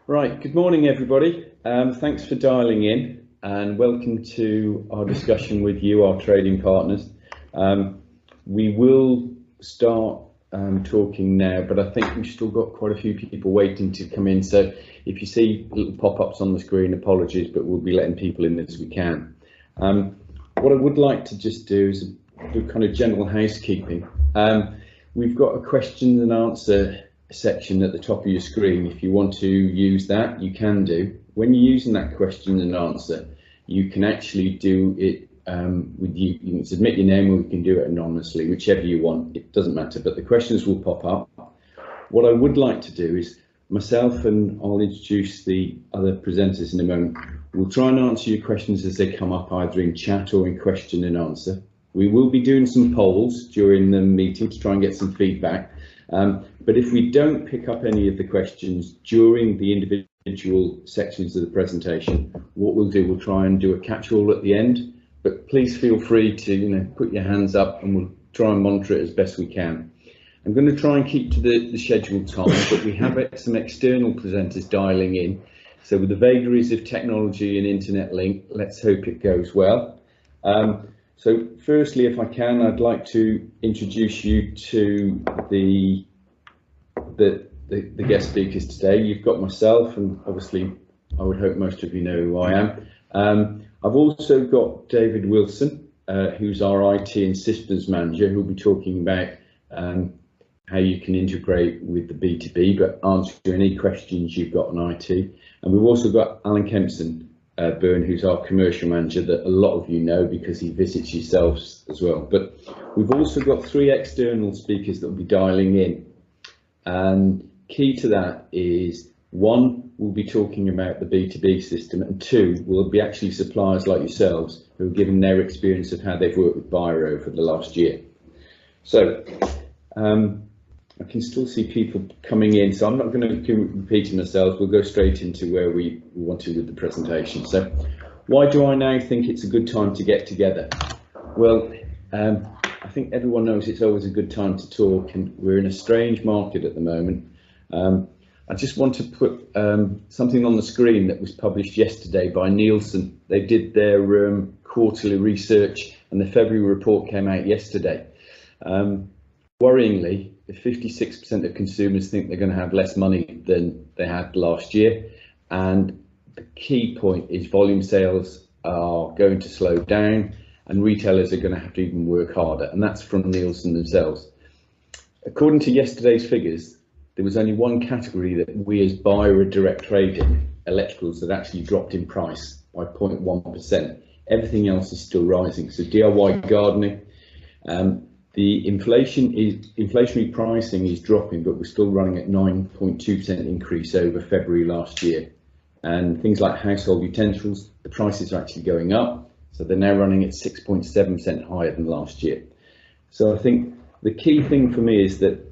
Right, good morning everybody. Thanks for dialing in and welcome to our discussion with you, our trading partners. We will start talking now, but I think we've still got quite a few people waiting to come in. So if you see little pop-ups on the screen, apologies, but we'll be letting people in as we can. What I would like to just do is do kind of general housekeeping. We've got a question and answer section at the top of your screen. If you want to use that, you can do. When you're using that question and answer, you can actually do it you can submit your name, or you can do it anonymously, whichever you want. It doesn't matter, but the questions will pop up. What I would like to do is myself, and I'll introduce the other presenters in a moment, we'll try and answer your questions as they come up, either in chat or in question and answer. We will be doing some polls during the meeting to try and get some feedback. But if we don't pick up any of the questions during the individual sections of the presentation, what we'll do, we'll try and do a catch-all at the end. But please feel free to put your hands up, and we'll try and monitor it as best we can. I'm going to try and keep to the scheduled time, but we have some external presenters dialing in. So with the vagaries of technology and internet link, let's hope it goes well. So firstly, if I can, I'd like to introduce you to the guest speakers today. You've got myself, and obviously I would hope most of you know who I am. I've also got David Wilson, who's our IT and systems manager, who'll be talking about how you can integrate with the B2B, but answer any questions you've got on IT. And we've also got Alan Kempson Byrne, who's our commercial manager, that a lot of you know because he visits yourselves as well. But we've also got 3 external speakers that will be dialing in, and key to that is 1, we'll be talking about the B2B system, and 2, will be actually suppliers like yourselves who are giving their experience of how they've worked with Bira over the last year. So I can still see people coming in, so I'm not going to keep repeating myself. We'll go straight into where we want to with the presentation. So why do I now think it's a good time to get together? Well, I think everyone knows it's always a good time to talk, and we're in a strange market at the moment. I just want to put something on the screen that was published yesterday by Nielsen. They did their quarterly research, and the February report came out yesterday. Worryingly, 56% of consumers think they're going to have less money than they had last year, and the key point is volume sales are going to slow down, and retailers are going to have to even work harder, and that's from Nielsen themselves. According to yesterday's figures, there was only one category that we as Bira Direct Trading, electricals, that actually dropped in price by 0.1%. Everything else is still rising. So DIY gardening, the inflationary pricing is dropping, but we're still running at 9.2% increase over February last year. And things like household utensils, the prices are actually going up, so they're now running at 6.7% higher than last year. So I think the key thing for me is that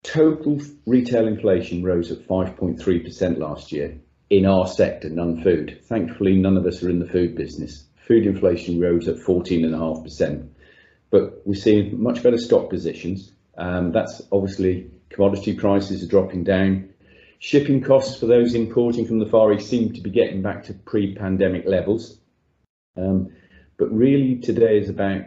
total retail inflation rose at 5.3% last year in our sector, non-food. Thankfully, none of us are in the food business. Food inflation rose at 14.5%. But we're seeing much better stock positions. That's obviously commodity prices are dropping down. Shipping costs for those importing from the Far East seem to be getting back to pre-pandemic levels. But really today is about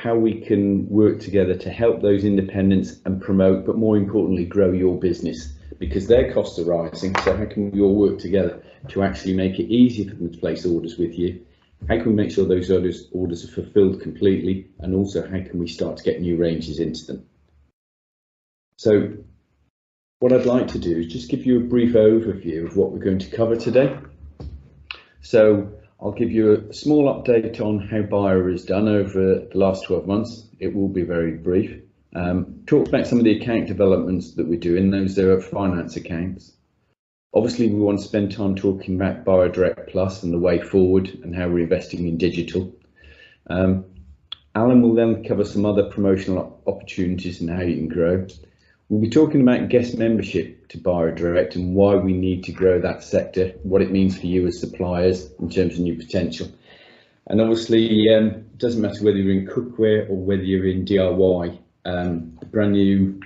how we can work together to help those independents and promote, but more importantly, grow your business, because their costs are rising. So how can we all work together to actually make it easier for them to place orders with you? How can we make sure those orders are fulfilled completely, and also how can we start to get new ranges into them? So what I'd like to do is just give you a brief overview of what we're going to cover today. So I'll give you a small update on how Bira has done over the last 12 months. It will be very brief. Talk about some of the account developments that we're doing. Those are finance accounts. Obviously, we want to spend time talking about Bira Direct Plus and the way forward and how we're investing in digital. Alan will then cover some other promotional opportunities and how you can grow. We'll be talking about guest membership to Bira Direct and why we need to grow that sector, what it means for you as suppliers in terms of new potential. And obviously, it doesn't matter whether you're in cookware or whether you're in DIY. The brand new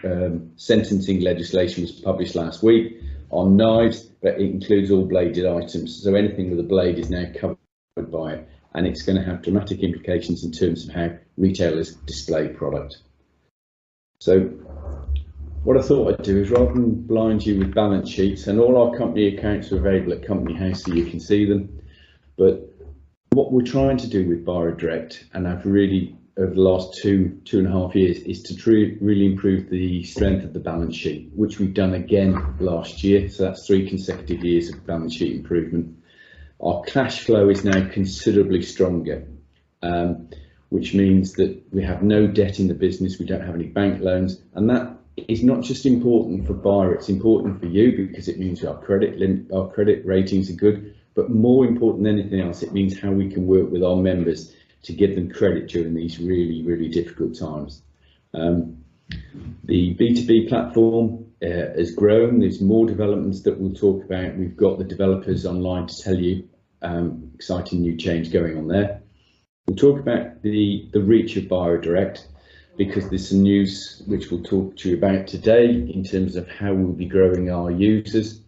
sentencing legislation was published last week on knives, but it includes all bladed items. So anything with a blade is now covered by it, and it's going to have dramatic implications in terms of how retailers display product. So what I thought I'd do is, rather than blind you with balance sheets, and all our company accounts are available at Company House so you can see them, but what we're trying to do with Bira Direct, and I've really over the last two and a half years, is to really improve the strength of the balance sheet, which we've done again last year. So that's 3 consecutive years of balance sheet improvement. Our cash flow is now considerably stronger, which means that we have no debt in the business, we don't have any bank loans, and that is not just important for Bira, it's important for you because it means our credit ratings are good, but more important than anything else, it means how we can work with our members to give them credit during these really difficult times. The B2B platform has grown. There's more developments that we'll talk about. We've got the developers online to tell you exciting new change going on there. We'll talk about the reach of Bira Direct, because there's some news which we'll talk to you about today in terms of how we'll be growing our users.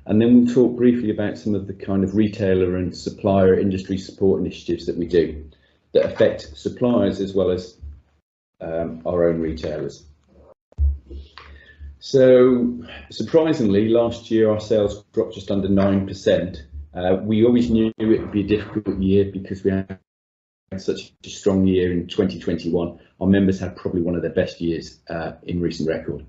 And then we'll talk briefly about some of the kind of retailer and supplier industry support initiatives that we do that affect suppliers as well as our own retailers. So surprisingly, last year our sales dropped just under 9%. We always knew it would be a difficult year because we had such a strong year in 2021. Our members had probably one of their best years in recent record.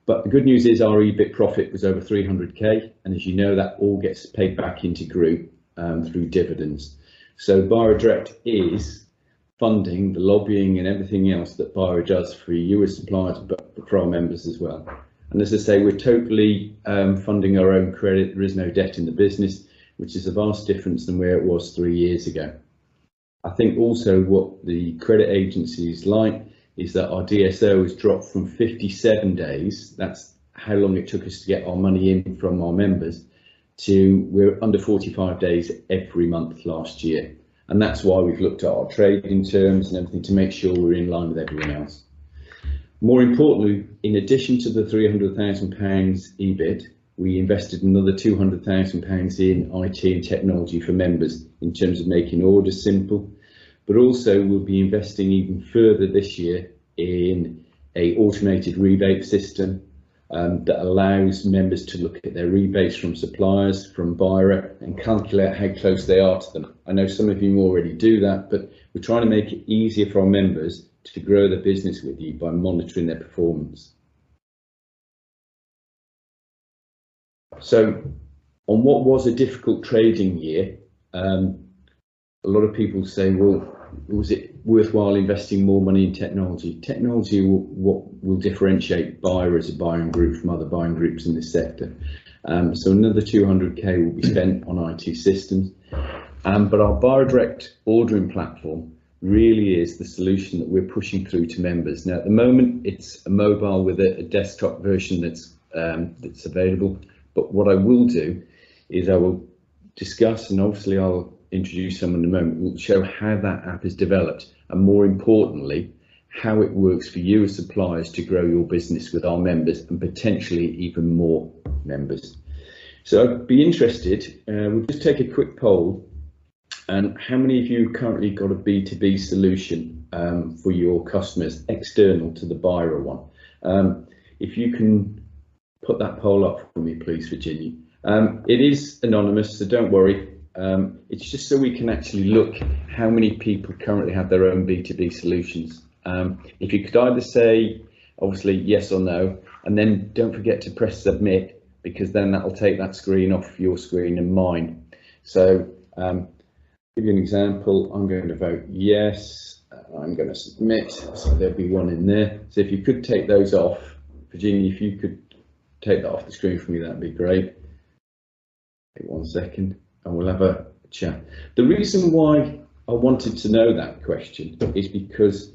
But the good news is our EBIT profit was over 300k, and as you know, that all gets paid back into group through dividends. So Bira Direct is funding the lobbying and everything else that Bira does for you as suppliers, but for our members as well. And as I say, we're totally funding our own credit. There is no debt in the business, which is a vast difference than where it was 3 years ago. I think also what the credit agencies like is that our DSO has dropped from 57 days, that's how long it took us to get our money in from our members, to we're under 45 days every month last year. And that's why we've looked at our trading terms and everything to make sure we're in line with everyone else. More importantly, in addition to the £300,000 EBIT, we invested another £200,000 in IT and technology for members in terms of making orders simple, but also we'll be investing even further this year in an automated rebate system that allows members to look at their rebates from suppliers, from Bira, and calculate how close they are to them. I know some of you already do that, but we're trying to make it easier for our members to grow their business with you by monitoring their performance. So on what was a difficult trading year, a lot of people say, well, was it worthwhile investing more money in technology? Technology will differentiate Bira as a buying group from other buying groups in this sector. So another 200k will be spent on IT systems. But our Bira Direct ordering platform really is the solution that we're pushing through to members. Now, at the moment, it's a mobile with a desktop version that's available. But what I will do is I will discuss, and obviously I'll introduce someone in a moment, we'll show how that app is developed, and more importantly, how it works for you as suppliers to grow your business with our members and potentially even more members. So I'd be interested, we'll just take a quick poll, and how many of you currently got a B2B solution for your customers external to the Bira one? If you can put that poll up for me, please, Virginia. It is anonymous, so don't worry. It's just so we can actually look how many people currently have their own B2B solutions. If you could either say, obviously, yes or no, and then don't forget to press submit, because then that'll take that screen off your screen and mine. So give you an example, I'm going to vote yes, I'm going to submit, so there'll be one in there. So if you could take those off, Virginia, if you could take that off the screen for me, that'd be great. Wait 1 second. And we'll have a chat. The reason why I wanted to know that question is because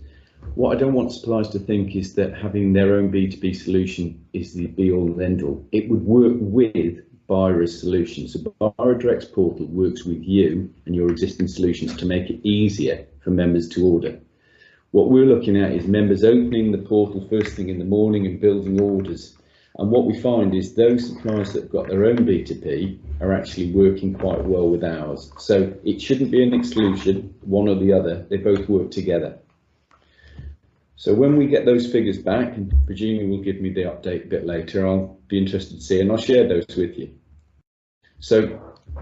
what I don't want suppliers to think is that having their own B2B solution is the be all and end all. It would work with Bira's solution. So Bira Direct's portal works with you and your existing solutions to make it easier for members to order. What we're looking at is members opening the portal first thing in the morning and building orders. And what we find is those suppliers that have got their own B2B are actually working quite well with ours. So it shouldn't be an exclusion, one or the other. They both work together. So when we get those figures back, and Virginia will give me the update a bit later, I'll be interested to see, and I'll share those with you. So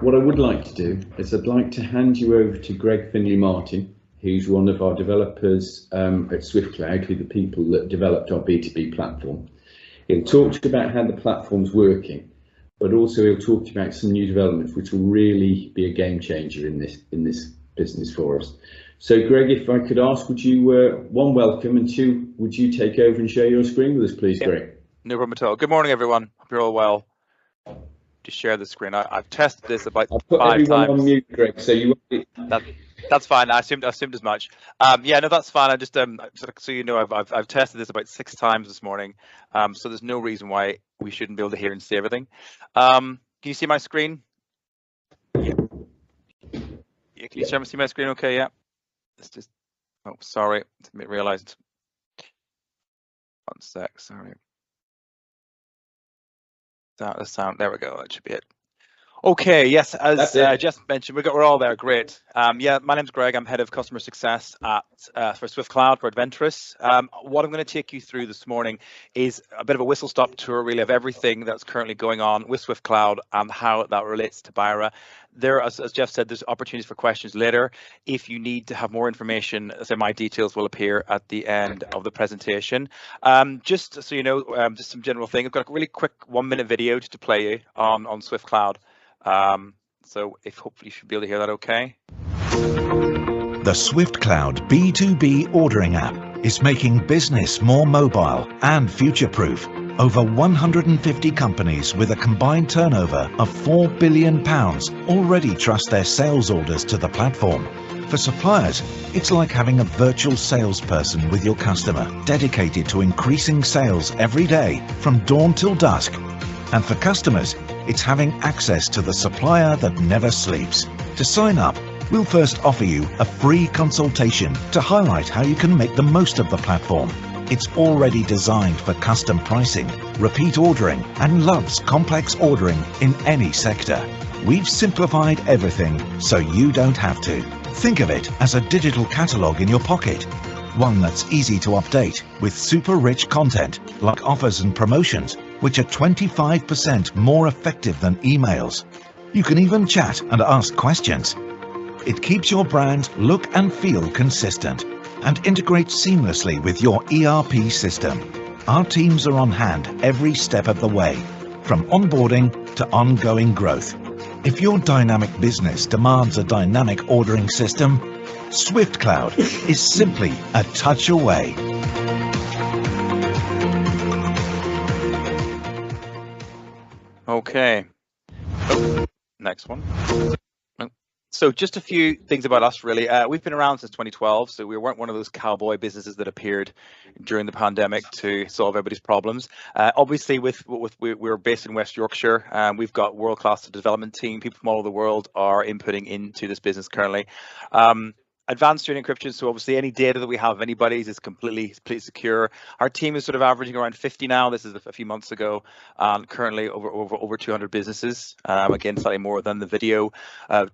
what I would like to do is I'd like to hand you over to Greg Finley-Martin, who's one of our developers at SwiftCloud, who are the people that developed our B2B platform. He'll talk to you about how the platform's working, but also he'll talk to you about some new developments which will really be a game changer in this business for us. So Greg, if I could ask, would you, one, welcome, and two, would you take over and share your screen with us, please, Greg? No problem at all. Good morning, everyone. Hope you're all well. Just share the screen. I've tested this about 5 times. I'll put everyone on mute, Greg, so you won't... That's fine. I assumed as much. Yeah, no, that's fine. I just so you know, I've tested this about 6 times this morning. So there's no reason why we shouldn't be able to hear and see everything. Can you see my screen? Yeah. Can you see my screen? Okay. Yeah. It's just. Oh, sorry. I realized. 1 sec. Sorry. The sound. There we go. That should be it. Okay, yes, as I just mentioned, we're all there. Great. Yeah, my name's Greg. I'm head of customer success for SwiftCloud for Adventurous. What I'm going to take you through this morning is a bit of a whistle-stop tour, really, of everything that's currently going on with SwiftCloud and how that relates to Bira. There, as Jeff said, there's opportunities for questions later. If you need to have more information, so my details will appear at the end of the presentation. Just so you know, just some general thing. I've got a really quick 1-minute video just to play you on SwiftCloud. So hopefully you should be able to hear that okay. The SwiftCloud B2B ordering app is making business more mobile and future-proof. Over 150 companies with a combined turnover of £4 billion already trust their sales orders to the platform. For suppliers, it's like having a virtual salesperson with your customer, dedicated to increasing sales every day from dawn till dusk. And for customers, it's having access to the supplier that never sleeps. To sign up, we'll first offer you a free consultation to highlight how you can make the most of the platform. It's already designed for custom pricing, repeat ordering, and loves complex ordering in any sector. We've simplified everything so you don't have to. Think of it as a digital catalog in your pocket. One that's easy to update with super rich content like offers and promotions, which are 25% more effective than emails. You can even chat and ask questions. It keeps your brand look and feel consistent and integrates seamlessly with your ERP system. Our teams are on hand every step of the way, from onboarding to ongoing growth. If your dynamic business demands a dynamic ordering system, SwiftCloud is simply a touch away. Okay. Oh, next one. So just a few things about us, really. We've been around since 2012, so we weren't one of those cowboy businesses that appeared during the pandemic to solve everybody's problems. Obviously, we're based in West Yorkshire. We've got world-class development team. People from all over the world are inputting into this business currently. Advanced data encryption, so obviously any data that we have of anybody's is completely secure. Our team is sort of averaging around 50 now. This is a few months ago. Currently over 200 businesses. Again, slightly more than the video.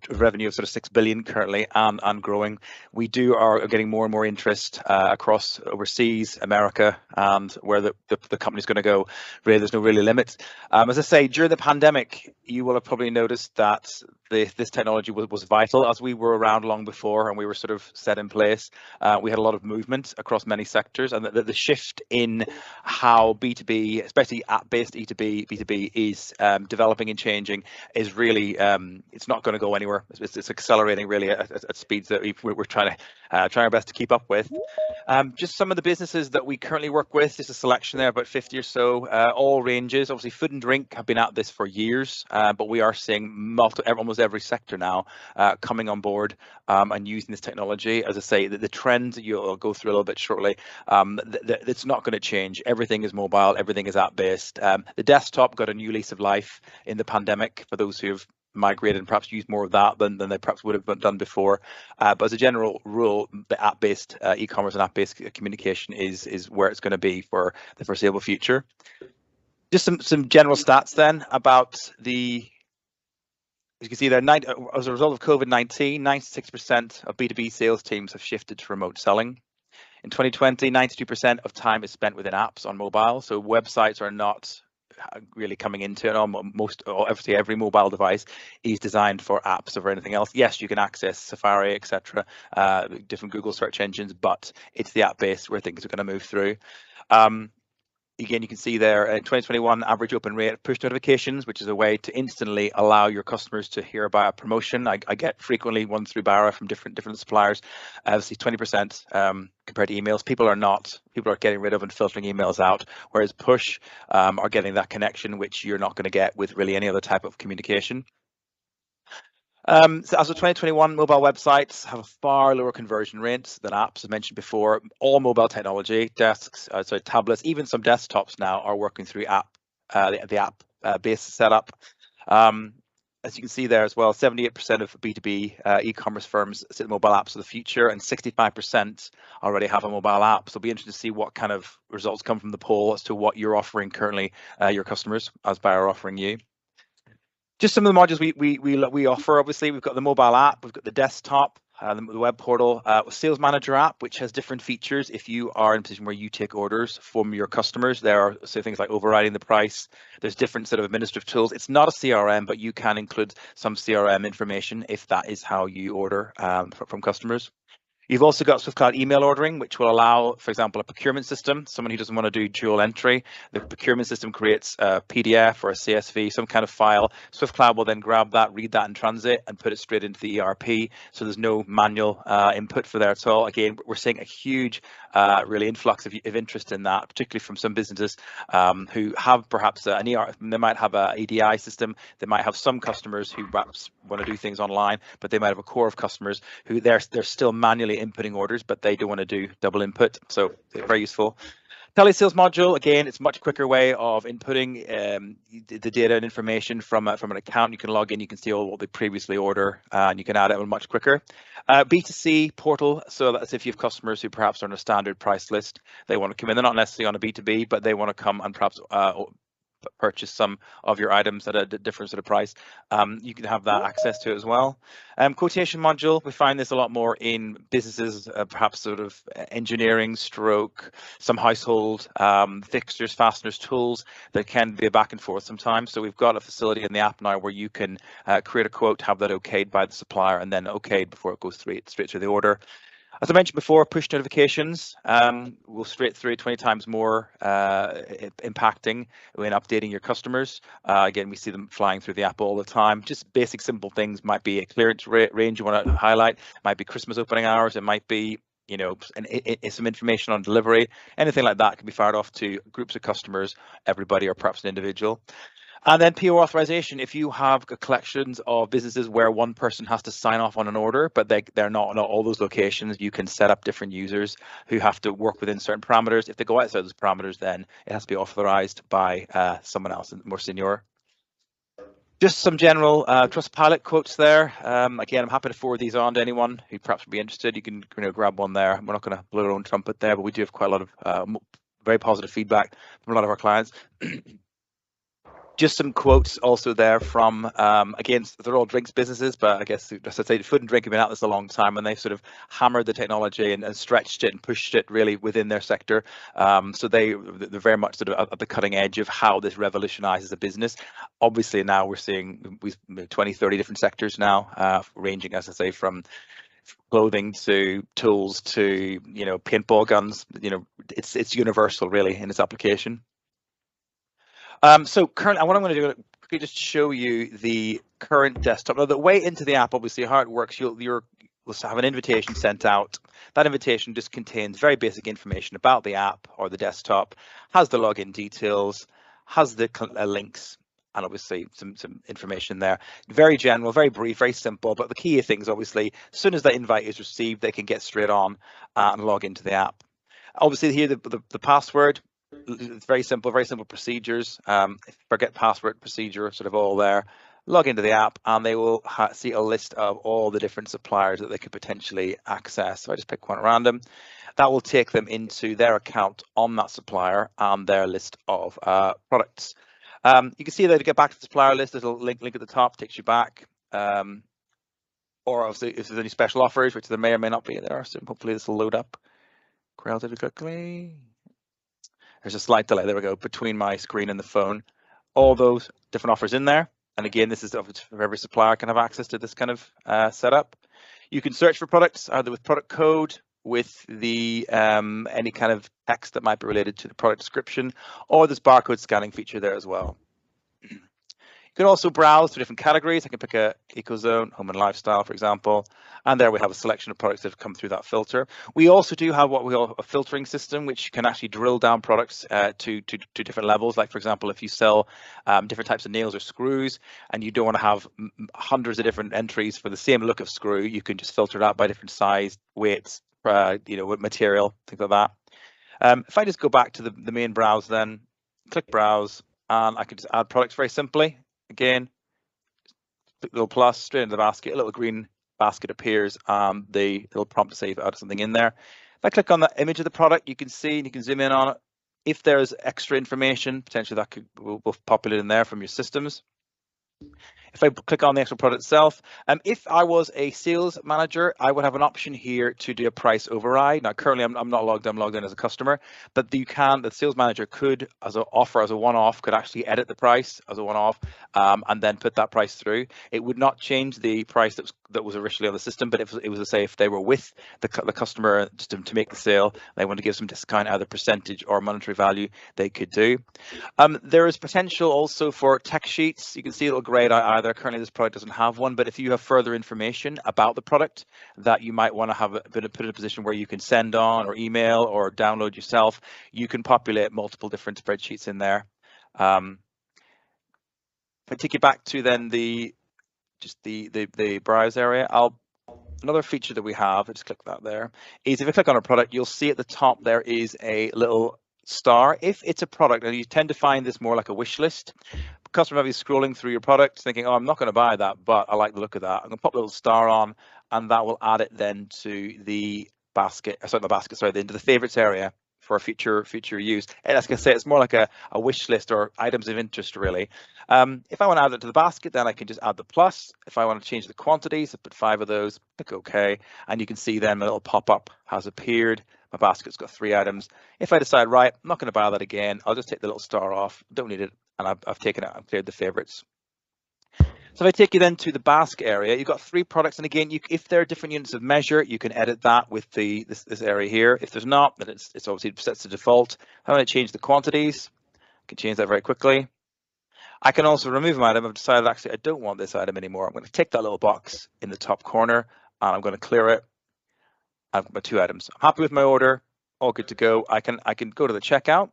Revenue of sort of 6 billion currently and growing. We are getting more and more interest across overseas, America, and where the company's going to go. Really, there's no really limits. As I say, during the pandemic, you will have probably noticed that this technology was vital, as we were around long before and we were sort of set in place. We had a lot of movement across many sectors, and the shift in how B2B, especially app-based B2B is developing and changing is really, it's not going to go anywhere. It's accelerating really at speeds that we're trying our best to keep up with. Just some of the businesses that we currently work with, just a selection there, about 50 or so, all ranges. Obviously, food and drink have been at this for years, but we are seeing almost every sector now coming on board and using this technology. As I say, the trends that you'll go through a little bit shortly, it's not going to change. Everything is mobile, everything is app-based. The desktop got a new lease of life in the pandemic for those who have migrated and perhaps used more of that than they perhaps would have done before. But as a general rule, the app-based e-commerce and app-based communication is where it's going to be for the foreseeable future. Just some general stats then about the, as you can see there, as a result of COVID-19, 96% of B2B sales teams have shifted to remote selling. In 2020, 92% of time is spent within apps on mobile, so websites are not really coming into it. Obviously every mobile device is designed for apps or anything else. Yes, you can access Safari, etc., different Google search engines, but it's the app based where things are going to move through. Again, you can see there in 2021 average open rate of push notifications, which is a way to instantly allow your customers to hear about a promotion. I get frequently one through Bira from different suppliers. Obviously 20% compared to emails. People are getting rid of and filtering emails out, whereas push are getting that connection, which you're not going to get with really any other type of communication. So as of 2021, mobile websites have a far lower conversion rate than apps, as mentioned before. All mobile technology, desks, tablets, even some desktops now are working through the app-based setup. As you can see there as well, 78% of B2B e-commerce firms say mobile apps are the future, and 65% already have a mobile app. So it'll be interesting to see what kind of results come from the poll as to what you're offering currently your customers, as Bira are offering you. Just some of the modules we offer. Obviously, we've got the mobile app, we've got the desktop, the web portal, sales manager app, which has different features. If you are in a position where you take orders from your customers, there are things like overriding the price. There's different sort of administrative tools. It's not a CRM, but you can include some CRM information if that is how you order from customers. You've also got SwiftCloud email ordering, which will allow, for example, a procurement system, someone who doesn't want to do dual entry. The procurement system creates a PDF or a CSV, some kind of file. SwiftCloud will then grab that, read that in transit, and put it straight into the ERP. So there's no manual input for there at all. Again, we're seeing a huge really influx of interest in that, particularly from some businesses who have perhaps an ERP. They might have an ADI system. They might have some customers who perhaps want to do things online, but they might have a core of customers who they're still manually inputting orders, but they don't want to do double input. So very useful. Telesales module, again, it's a much quicker way of inputting the data and information from an account. You can log in, you can see all what they previously order, and you can add it much quicker. B2C portal, so that's if you have customers who perhaps are on a standard price list, they want to come in. They're not necessarily on a B2B, but they want to come and perhaps purchase some of your items at a different sort of price. You can have that access to it as well. Quotation module, we find this a lot more in businesses, perhaps sort of engineering stroke, some household fixtures, fasteners, tools that can be a back and forth sometimes. So we've got a facility in the app now where you can create a quote, have that okayed by the supplier, and then okayed before it goes straight through the order. As I mentioned before, push notifications will straight through 20 times more impacting when updating your customers. Again, we see them flying through the app all the time. Just basic, simple things. Might be a clearance range you want to highlight. Might be Christmas opening hours. It might be, you know, some information on delivery. Anything like that can be fired off to groups of customers, everybody, or perhaps an individual. And then PO authorization, if you have collections of businesses where one person has to sign off on an order, but they're not all those locations, you can set up different users who have to work within certain parameters. If they go outside those parameters, then it has to be authorized by someone else more senior. Just some general Trustpilot quotes there. Again, I'm happy to forward these on to anyone who perhaps would be interested. You can grab one there. We're not going to blow our own trumpet there, but we do have quite a lot of very positive feedback from a lot of our clients. Just some quotes also there from, again, they're all drinks businesses, but I guess, as I say, food and drink have been at this a long time, and they've sort of hammered the technology and stretched it and pushed it really within their sector. So they're very much sort of at the cutting edge of how this revolutionizes a business. Obviously, now we're seeing 20, 30 different sectors now, ranging, as I say, from clothing to tools to, paintball guns. It's universal really in its application. So currently, what I'm going to do is quickly just show you the current desktop. Now, the way into the app, obviously, how it works, you'll have an invitation sent out. That invitation just contains very basic information about the app or the desktop, has the login details, has the links, and obviously some information there. Very general, very brief, very simple. But the key things, obviously, as soon as that invite is received, they can get straight on and log into the app. Obviously, here the password. It's very simple procedures. Forget password procedure, sort of all there. log into the app, and they will see a list of all the different suppliers that they could potentially access. So I just pick one at random. That will take them into their account on that supplier and their list of products. You can see that to get back to the supplier list, there's a link at the top, takes you back. Or obviously, if there's any special offers, which there may or may not be there, so hopefully this will load up relatively quickly. There's a slight delay, there we go, between my screen and the phone. All those different offers in there. And again, this is for every supplier can have access to this kind of setup. You can search for products either with product code, with the any kind of text that might be related to the product description, or this barcode scanning feature there as well. You can also browse through different categories. I can pick a EcoZone, home and lifestyle, for example, and there we have a selection of products that have come through that filter. We also do have what we call a filtering system, which can actually drill down products to different levels. Like, for example, if you sell different types of nails or screws, and you don't want to have hundreds of different entries for the same look of screw, you can just filter it out by different size, weights, material, things like that. If I just go back to the main browse, then click browse, and I can just add products very simply. Again, click the little plus, straight into the basket, a little green basket appears, the little prompt to say you've added something in there. If I click on the image of the product, you can see, and you can zoom in on it. If there's extra information, potentially that will populate in there from your systems. If I click on the actual product itself, if I was a sales manager, I would have an option here to do a price override. Now, currently I'm not logged in, I'm logged in as a customer, but the sales manager could, as an offer, as a one-off, could actually edit the price as a one-off and then put that price through. It would not change the price that was originally on the system, but it was to say if they were with the customer just to make the sale, they want to give some discount, either percentage or monetary value, they could do. There is potential also for text sheets. You can see a little grayed out either. Currently this product doesn't have one, but if you have further information about the product that you might want to have put in a position where you can send on or email or download yourself, you can populate multiple different spreadsheets in there. If I take you back to then the browse area, another feature that we have, just click that there, is if you click on a product, you'll see at the top there is a little star. If it's a product, and you tend to find this more like a wish list, customer might be scrolling through your product thinking, oh, I'm not going to buy that, but I like the look of that. I'm going to pop a little star on, and that will add it then to the basket, into the favorites area for future use. And as I say, it's more like a wish list or items of interest, really. If I want to add it to the basket, then I can just add the plus. If I want to change the quantities, I put 5 of those, click OK, and you can see then a little pop-up has appeared. My basket's got 3 items. If I decide, right, I'm not going to buy that again, I'll just take the little star off, don't need it, and I've taken it, I've cleared the favorites. So if I take you then to the basket area, you've got 3 products, and again, if there are different units of measure, you can edit that with this area here. If there's not, then it's obviously set to default. If I want to change the quantities, I can change that very quickly. I can also remove an item. I've decided actually I don't want this item anymore. I'm going to tick that little box in the top corner, and I'm going to clear it. I've got my 2 items. I'm happy with my order, all good to go. I can go to the checkout,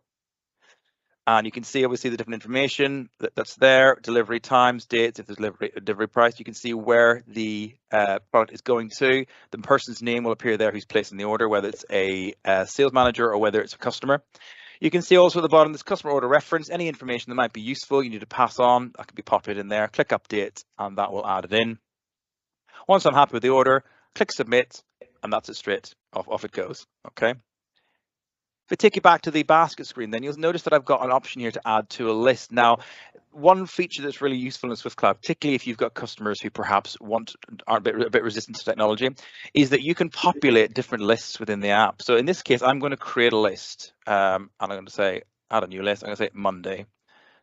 and you can see obviously the different information that's there, delivery times, dates, if there's delivery price. You can see where the product is going to. The person's name will appear there who's placing the order, whether it's a sales manager or whether it's a customer. You can see also at the bottom this customer order reference, any information that might be useful you need to pass on, that can be populated in there. Click update, and that will add it in. Once I'm happy with the order, click submit, and that's it, straight off it goes. Okay. If I take you back to the basket screen, then you'll notice that I've got an option here to add to a list. Now, one feature that's really useful in SwiftCloud, particularly if you've got customers who perhaps are a bit resistant to technology, is that you can populate different lists within the app. So in this case, I'm going to create a list, and I'm going to say add a new list. I'm going to say Monday.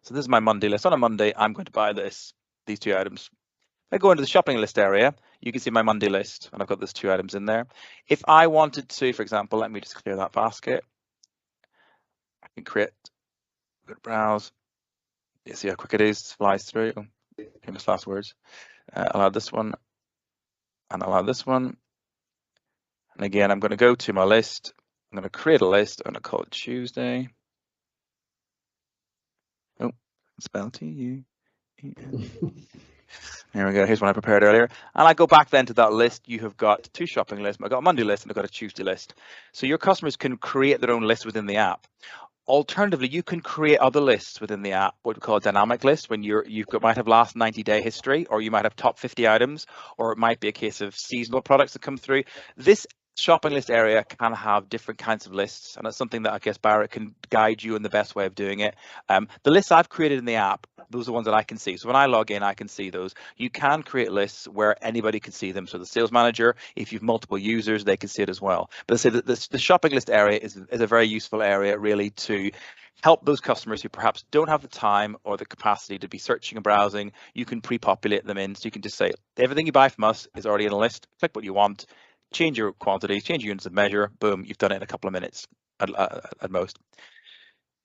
So this is my Monday list. On a Monday, I'm going to buy these 2 items. If I go into the shopping list area, you can see my Monday list, and I've got those 2 items in there. If I wanted to, for example, let me just clear that basket. I can create, good browse. You see how quick it is, flies through. Famous last words. I'll add this one, and I'll add this one. And again, I'm going to go to my list. I'm going to create a list. I'm going to call it Tuesday. Oh, spell T-U-E-N. Here we go. Here's one I prepared earlier. And I go back then to that list. You have got 2 shopping lists. I've got a Monday list and I've got a Tuesday list. So your customers can create their own list within the app. Alternatively, you can create other lists within the app, what we call a dynamic list, when might have last 90-day history, or you might have top 50 items, or it might be a case of seasonal products that come through. This shopping list area can have different kinds of lists, and it's something that I guess Bira can guide you in the best way of doing it. The lists I've created in the app, those are the ones that I can see. So when I log in, I can see those. You can create lists where anybody can see them. So the sales manager, if you've multiple users, they can see it as well. But I say that the shopping list area is a very useful area really to help those customers who perhaps don't have the time or the capacity to be searching and browsing. You can pre-populate them in. So you can just say, everything you buy from us is already in a list. Click what you want, change your quantities, change your units of measure, boom, you've done it in a couple of minutes at most.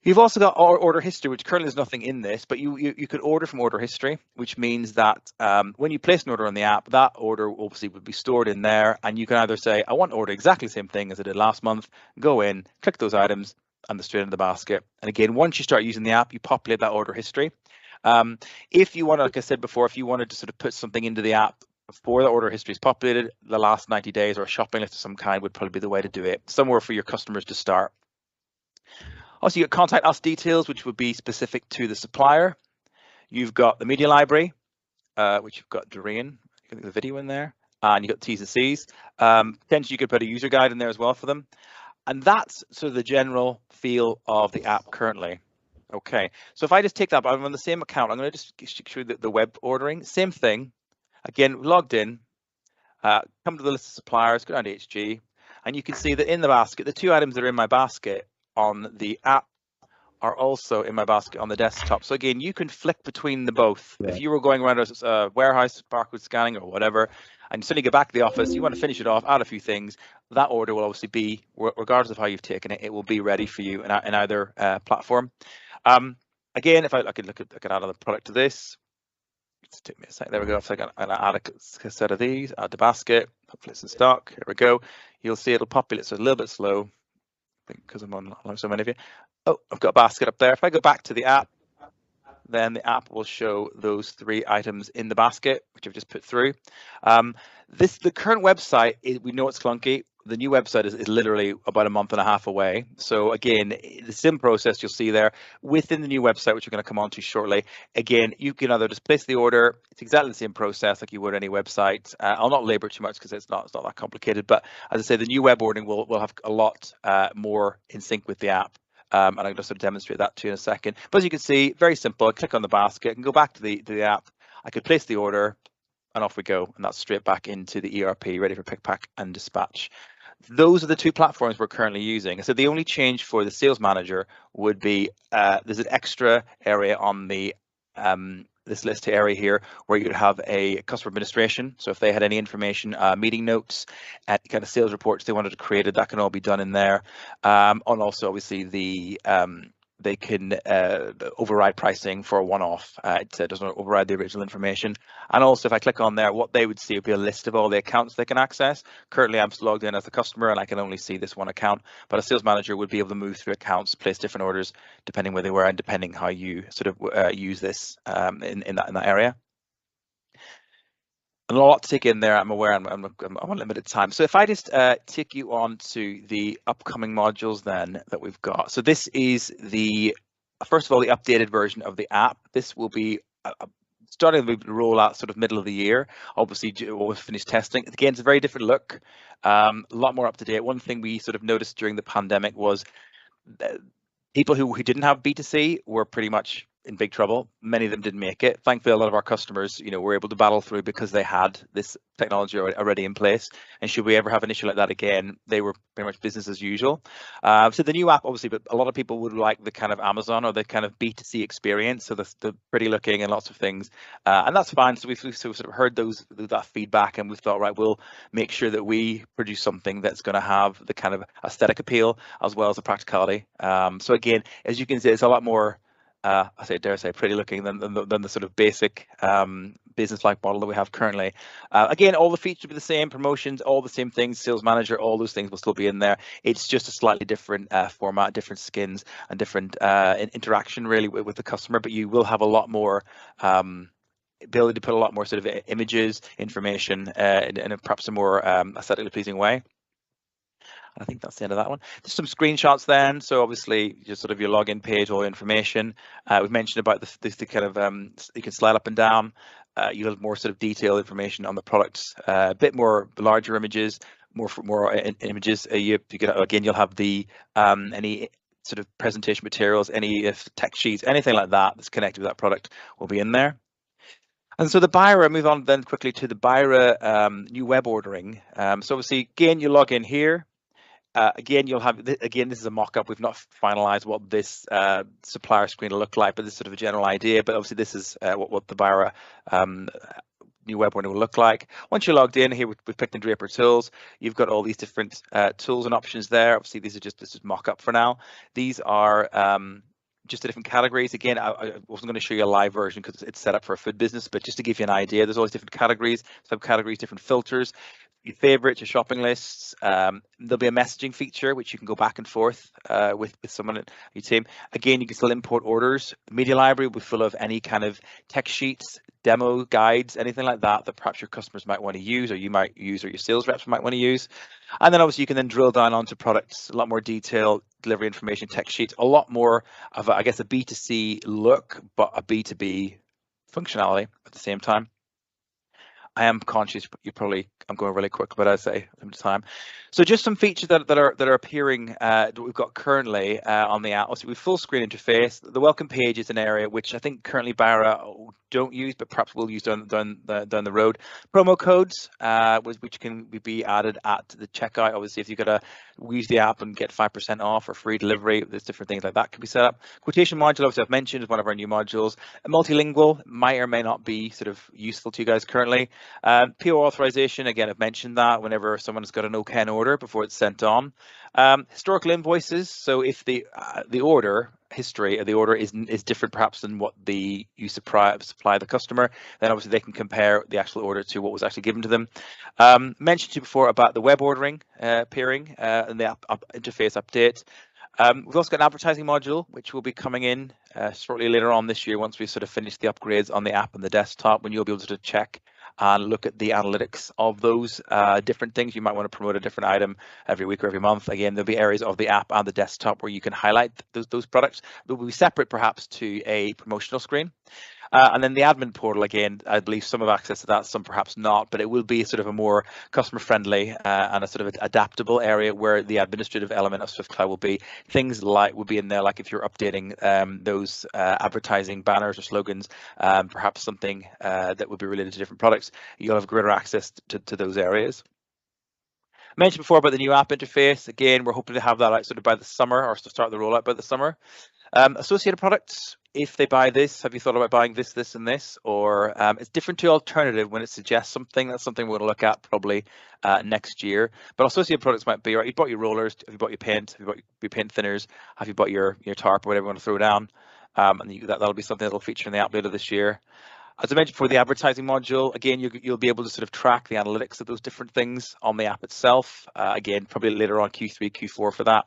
You've also got order history, which currently there's nothing in this, but you could order from order history, which means that when you place an order on the app, that order obviously would be stored in there, and you can either say, I want to order exactly the same thing as I did last month, go in, click those items, and they're straight into the basket. And again, once you start using the app, you populate that order history. If you want to, like I said before, if you wanted to sort of put something into the app before the order history is populated, the last 90 days or a shopping list of some kind would probably be the way to do it, somewhere for your customers to start. Also, you got contact us details, which would be specific to the supplier. You've got the media library, which you've got Doreen, the video in there, and you've got T's and C's. Potentially, you could put a user guide in there as well for them. And that's sort of the general feel of the app currently. Okay, so if I just take that, I'm on the same account. I'm going to just show you the web ordering. Same thing. Again, logged in, come to the list of suppliers, go down to HG, and you can see that in the basket, the two items that are in my basket on the app are also in my basket on the desktop. So again, you can flick between the both. Yeah. If you were going around a warehouse, barcode scanning or whatever, and suddenly get back to the office, you want to finish it off, add a few things, that order will obviously be, regardless of how you've taken it, it will be ready for you in either platform. Again, if I could add another product to this. Just take me a sec. There we go. So I can add a set of these, add the basket, hopefully it's in stock. Here we go. You'll see it'll populate, so it's a little bit slow. Because I'm on so many of you. Oh, I've got a basket up there. If I go back to the app, then the app will show those three items in the basket, which I've just put through. The current website, we know it's clunky. The new website is literally about a month and a half away. So again, the same process you'll see there within the new website, which we're going to come on to shortly. Again, you can either just place the order. It's exactly the same process like you would any website. I'll not labor too much because it's not that complicated. But as I say, the new web ordering will have a lot more in sync with the app. And I'm going to sort of demonstrate that to you in a second. But as you can see, very simple. I click on the basket. I can go back to the app. I could place the order, and off we go. And that's straight back into the ERP, ready for pick, pack, and dispatch. Those are the two platforms we're currently using. So the only change for the sales manager would be there's an extra area on the this list area here where you'd have a customer administration. So if they had any information, meeting notes, and kind of sales reports they wanted to create, that can all be done in there. And also obviously the they can override pricing for a one-off. It doesn't override the original information. And also, if I click on there, what they would see would be a list of all the accounts they can access. Currently, I'm logged in as a customer, and I can only see this one account. But a sales manager would be able to move through accounts, place different orders, depending where they were, and depending how you sort of use this in that area. A lot to take in there. I'm aware I'm on limited time. So if I just take you on to the upcoming modules then that we've got. So this is first of all, the updated version of the app. This will be starting to roll out sort of middle of the year. Obviously, we'll finish testing. Again, it's a very different look, a lot more up to date. One thing we sort of noticed during the pandemic was people who didn't have B2C were pretty much in big trouble. Many of them didn't make it. Thankfully, a lot of our customers, were able to battle through because they had this technology already in place. And should we ever have an issue like that again, they were pretty much business as usual. So the new app, obviously, but a lot of people would like the kind of Amazon or the kind of B2C experience. So the pretty looking and lots of things, and that's fine. So we've sort of heard that feedback, and we've thought, right, we'll make sure that we produce something that's going to have the kind of aesthetic appeal as well as the practicality. So again, as you can see, it's a lot more dare say pretty looking than the sort of basic business-like model that we have currently. Again, all the features will be the same, promotions, all the same things, sales manager, all those things will still be in there. It's just a slightly different format, different skins, and different interaction really with the customer, but you will have a lot more ability to put a lot more sort of images, information in perhaps a more aesthetically pleasing way. I think that's the end of that one. Just some screenshots then. So obviously just sort of your login page, all information. We've mentioned about the kind of, you can slide up and down. You'll have more sort of detailed information on the products, a bit more larger images, more images. You get, again, you'll have the any sort of presentation materials, any tech sheets, anything like that that's connected with that product will be in there. And so the Bira, move on then quickly to the Bira new web ordering. So obviously, again, you log in here. Again, you'll have, again, this is a mock-up. We've not finalized what this supplier screen will look like, but this is sort of a general idea. But obviously, this is what the Bira new web ordering will look like. Once you're logged in here, we've picked in Draper Tools. You've got all these different tools and options there. Obviously, this is mock-up for now. These are just the different categories. Again, I wasn't going to show you a live version because it's set up for a food business, but just to give you an idea, there's all these different categories, subcategories, different filters. Your favorites, your shopping lists. There'll be a messaging feature which you can go back and forth with someone at your team. Again, you can still import orders. The media library will be full of any kind of text sheets, demo guides, anything like that that perhaps your customers might want to use, or you might use, or your sales reps might want to use. And then obviously you can then drill down onto products, a lot more detail, delivery information, text sheets, a lot more of, I guess, a B2C look, but a B2B functionality at the same time. I am conscious I'm going really quick, but I say limited time. So just some features that are appearing that we've got currently on the app. Also, we've full screen interface. The welcome page is an area which I think currently Bira don't use, but perhaps we'll use down the road. Promo codes, which can be added at the checkout. Obviously, if you've got to use the app and get 5% off or free delivery, there's different things like that can be set up. Quotation module, obviously I've mentioned, is one of our new modules. Multilingual might or may not be sort of useful to you guys currently. PO authorization, again, I've mentioned that whenever someone's got an OCAN order before it's sent on. Historical invoices, so if the order history of the order is different perhaps than what you supply the customer, then obviously they can compare the actual order to what was actually given to them. Mentioned to you before about the web ordering appearing and the app interface update. We've also got an advertising module which will be coming in shortly later on this year once we've sort of finished the upgrades on the app and the desktop, when you'll be able to check and look at the analytics of those different things. You might want to promote a different item every week or every month. Again, there'll be areas of the app and the desktop where you can highlight those products. They'll be separate perhaps to a promotional screen. And then the admin portal, again, I believe some have access to that, some perhaps not, but it will be sort of a more customer friendly and a sort of adaptable area where the administrative element of SwiftCloud will be. Things like will be in there, like if you're updating those advertising banners or slogans, perhaps something that would be related to different products, you'll have greater access to those areas. I mentioned before about the new app interface. Again, we're hoping to have that out sort of by the summer, or to start the rollout by the summer. Associated products, if they buy this, have you thought about buying this, this, and this? Or it's different to alternative when it suggests something. That's something we're going to look at probably next year. But associated products might be, right, you bought your rollers, have you bought your paint, have you bought your paint thinners, have you bought your tarp or whatever you want to throw down? And that'll be something that'll feature in the app later this year. As I mentioned, for the advertising module, again, you'll be able to sort of track the analytics of those different things on the app itself. Again, probably later on Q3, Q4 for that.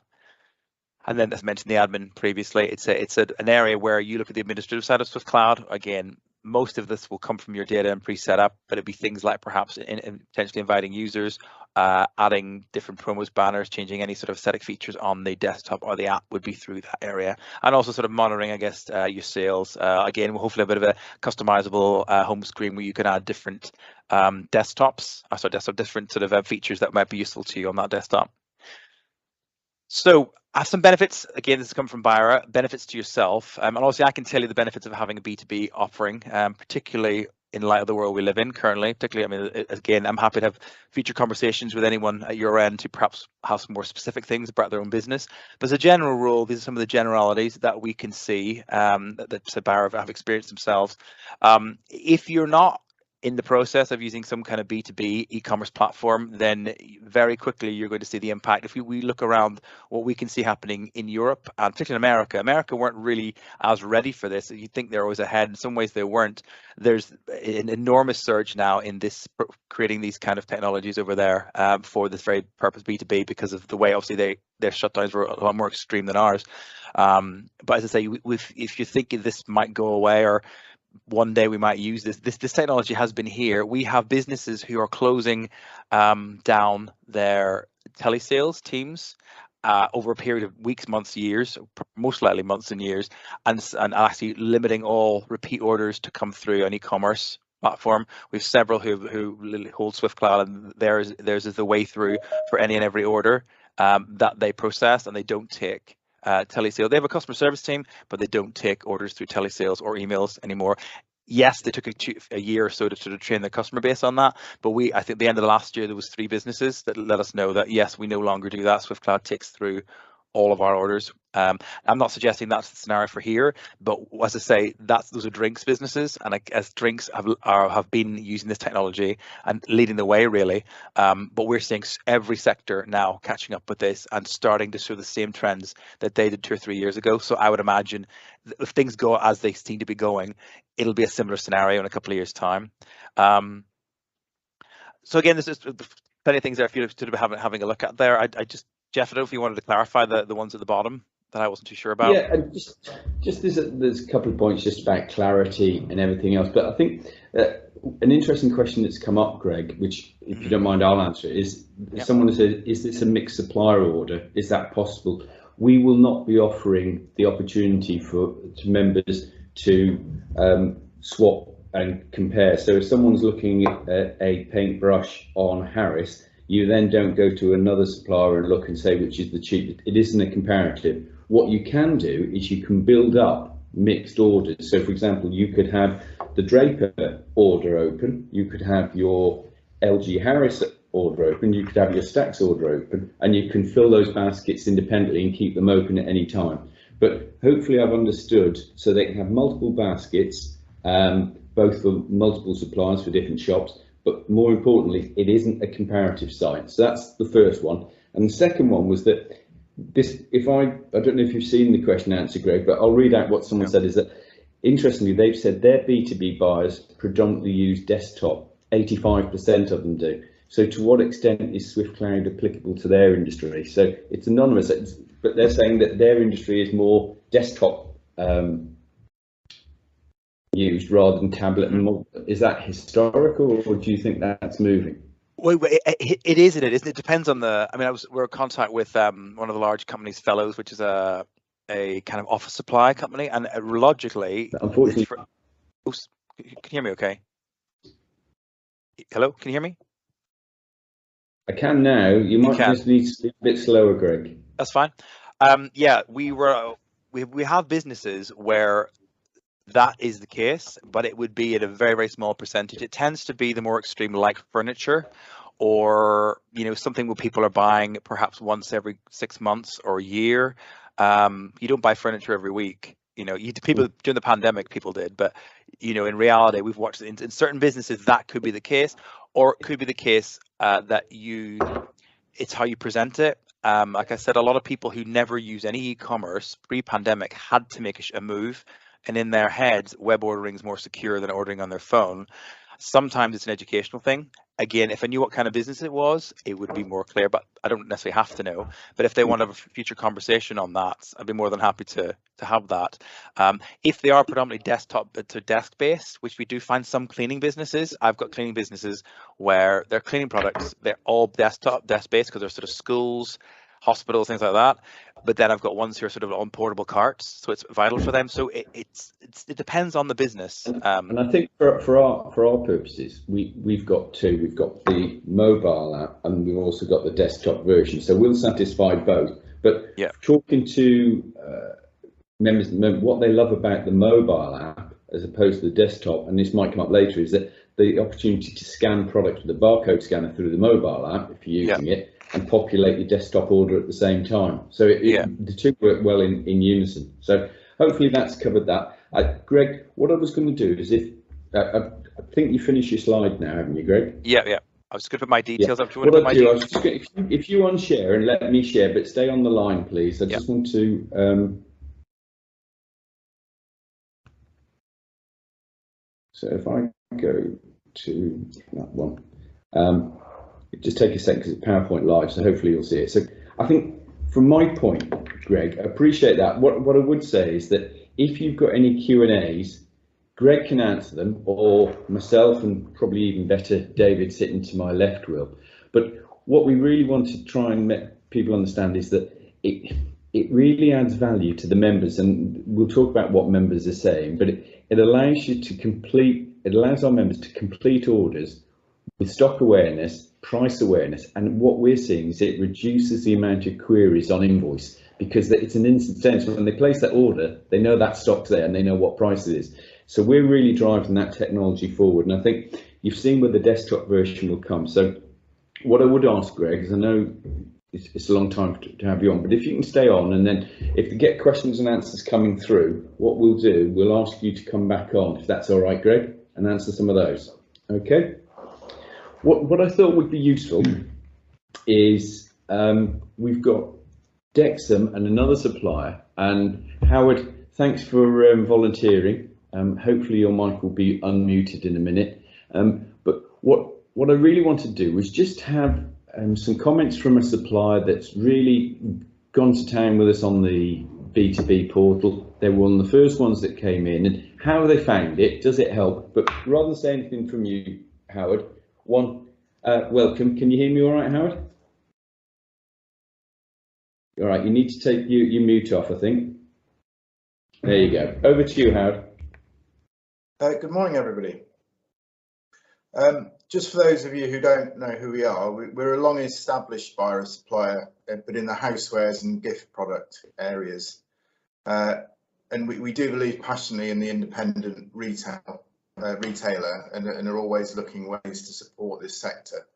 And then, as mentioned, the admin previously, it's an area where you look at the administrative side of SwiftCloud. Again, most of this will come from your data and pre-setup, but it'd be things like perhaps potentially inviting users, adding different promos, banners, changing any sort of aesthetic features on the desktop or the app would be through that area. And also sort of monitoring, I guess, your sales. Again, we'll hopefully a bit of a customizable home screen where you can add different different sort of features that might be useful to you on that desktop. So I have some benefits. Again, this has come from Bira, benefits to yourself. And also I can tell you the benefits of having a B2B offering, particularly in light of the world we live in currently. Particularly, I mean, again, I'm happy to have future conversations with anyone at your end to perhaps have some more specific things about their own business. But as a general rule, these are some of the generalities that we can see that Bira have experienced themselves. If you're not in the process of using some kind of B2B e-commerce platform, then very quickly you're going to see the impact. If we look around what we can see happening in Europe, and particularly in America weren't really as ready for this. You'd think they're always ahead. In some ways they weren't. There's an enormous surge now in this, creating these kind of technologies over there for this very purpose B2B, because of the way obviously their shutdowns were a lot more extreme than ours. But as I say, if you think this might go away, or one day we might use this technology has been here. We have businesses who are closing down their telesales teams over a period of weeks, months, years, most likely months and years, and actually limiting all repeat orders to come through an e-commerce platform. We've several who hold SwiftCloud, and theirs is the way through for any and every order that they process, and they don't take telesale. They have a customer service team, but they don't take orders through telesales or emails anymore. Yes, they took a year or so to sort of train their customer base on that, but I think at the end of the last year, there was 3 businesses that let us know that, yes, we no longer do that. SwiftCloud takes through all of our orders. I'm not suggesting that's the scenario for here, but as I say, those are drinks businesses, and as drinks have been using this technology and leading the way, really. But we're seeing every sector now catching up with this and starting to show the same trends that they did 2 or 3 years ago. So I would imagine if things go as they seem to be going, it'll be a similar scenario in a couple of years' time. So again, there's plenty of things there for you to be having a look at there. Jeff, I don't know if you wanted to clarify the ones at the bottom that I wasn't too sure about. Yeah, and just there's a couple of points just about clarity and everything else. But I think an interesting question that's come up, Greg, which if you don't mind, I'll answer it, is someone said, is this a mixed supplier order? Is that possible? We will not be offering the opportunity to members to swap and compare. So if someone's looking at a paintbrush on Harris, you then don't go to another supplier and look and say which is the cheapest. It isn't a comparative. What you can do is you can build up mixed orders. So for example, you could have the Draper order open, you could have your LG Harris order open, you could have your Stax order open, and you can fill those baskets independently and keep them open at any time. But hopefully I've understood, so they can have multiple baskets, both for multiple suppliers for different shops, but more importantly, it isn't a comparative site. So that's the first one. And the second one was that this, I don't know if you've seen the question answer, Greg, but I'll read out what someone said, is that interestingly, they've said their B2B buyers predominantly use desktop, 85% of them do. So to what extent is SwiftCloud applicable to their industry? So it's anonymous, but they're saying that their industry is more desktop used rather than tablet and mobile. Is that historical, or do you think that's moving? Well, it is, and it isn't. It depends on the. I mean, we're in contact with one of the large companies, Fellows, which is a kind of office supply company, and logically, unfortunately, can you hear me? Okay. Hello, can you hear me? I can now. You might just need to speak a bit slower, Greg. That's fine. Yeah, we have businesses where that is the case, but it would be at a very, very small percentage. It tends to be the more extreme, like furniture, or something where people are buying perhaps once every 6 months or a year. You don't buy furniture every week. People during the pandemic, people did, but in reality, we've watched in certain businesses that could be the case, or it could be the case that it's how you present it. Like I said, a lot of people who never use any e-commerce pre-pandemic had to make a move. And in their heads, web ordering is more secure than ordering on their phone. Sometimes it's an educational thing. Again, if I knew what kind of business it was, it would be more clear, but I don't necessarily have to know. But if they want to have a future conversation on that, I'd be more than happy to have that. If they are predominantly desktop to desk based, which we do find some cleaning businesses, I've got cleaning businesses where their cleaning products, they're all desk based because they're sort of schools, hospitals, things like that. But then I've got ones who are sort of on portable carts, so it's vital for them. So it depends on the business. And I think for our purposes, we've got two. We've got the mobile app, and we've also got the desktop version. So we'll satisfy both. But talking to members, what they love about the mobile app as opposed to the desktop, and this might come up later, is that the opportunity to scan products with a barcode scanner through the mobile app, if you're using it, and populate your desktop order at the same time. So the two work well in unison. So hopefully that's covered that. Greg, what I was going to do is I think you finished your slide now, haven't you, Greg? Yeah. I was going to put my details up. What I do, if you unshare and let me share, but stay on the line, please. I just want to. So if I go to that one. Just take a second because it's PowerPoint live, so hopefully you'll see it. So I think from my point, Greg, I appreciate that. What I would say is that if you've got any Q&As, Greg can answer them, or myself, and probably even better, David sitting to my left will. But what we really want to try and make people understand is that it really adds value to the members, and we'll talk about what members are saying, but it allows you to complete, it allows our members to complete orders with stock awareness, price awareness, and what we're seeing is it reduces the amount of queries on invoice, because it's an instant sense. When they place that order, they know that stock's there and they know what price it is. So we're really driving that technology forward, and I think you've seen where the desktop version will come. So what I would ask, Greg, is I know it's a long time to have you on, but if you can stay on, and then if you get questions and answers coming through, what we'll do, we'll ask you to come back on, if that's all right, Greg, and answer some of those. Okay. What I thought would be useful is we've got Dexum and another supplier, and Howard, thanks for volunteering. Hopefully your mic will be unmuted in a minute. But what I really want to do is just have some comments from a supplier that's really gone to town with us on the B2B portal. They were one of the first ones that came in, and how they found it, does it help? But rather than say anything from you, Howard, welcome. Can you hear me all right, Howard? All right, you need to take your mute off, I think. There you go. Over to you, Howard. Good morning, everybody. Just for those of you who don't know who we are, we're a long established Bira supplier, but in the housewares and gift product areas. And we do believe passionately in the independent retailer and are always looking ways to support this sector.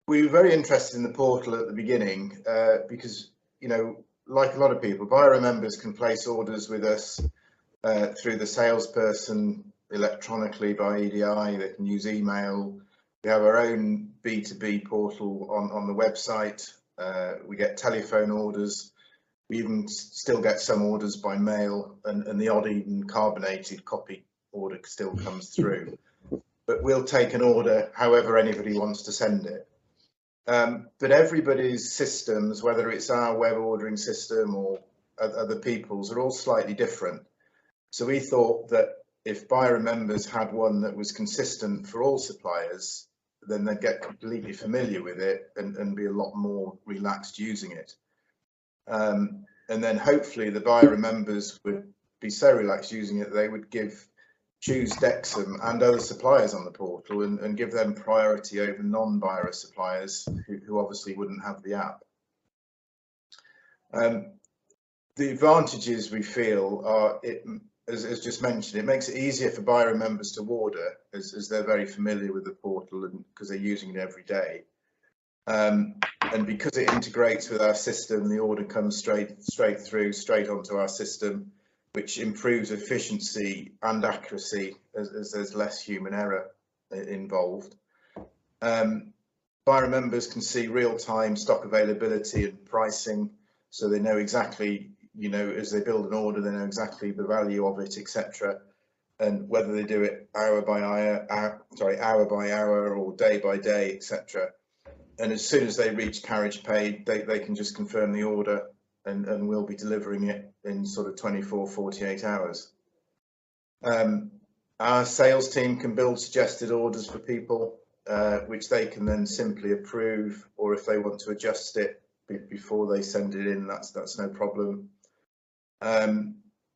We were very interested in the portal at the beginning because, you know, like a lot of people, Bira members can place orders with us through the salesperson, electronically by EDI. They can use email. We have our own B2B portal on the website. We get telephone orders. We even still get some orders by mail, and the odd even carbonated copy order still comes through. But we'll take an order however anybody wants to send it. But everybody's systems, whether it's our web ordering system or other people's, are all slightly different. So we thought that if Bira members had one that was consistent for all suppliers, then they'd get completely familiar with it and be a lot more relaxed using it. And then hopefully the Bira members would be so relaxed using it, they would choose Dexum and other suppliers on the portal and give them priority over non-Bira suppliers who obviously wouldn't have the app. The advantages we feel are, as just mentioned, it makes it easier for Bira members to order as they're very familiar with the portal and because they're using it every day. And because it integrates with our system, the order comes straight onto our system, which improves efficiency and accuracy as there's less human error involved. Bira members can see real-time stock availability and pricing, so they know exactly, you know, as they build an order, they know exactly the value of it, etc. And whether they do it hour by hour or day by day, etc. And as soon as they reach carriage paid, they can just confirm the order and we'll be delivering it in sort of 24, 48 hours. Our sales team can build suggested orders for people, which they can then simply approve, or if they want to adjust it before they send it in, that's no problem.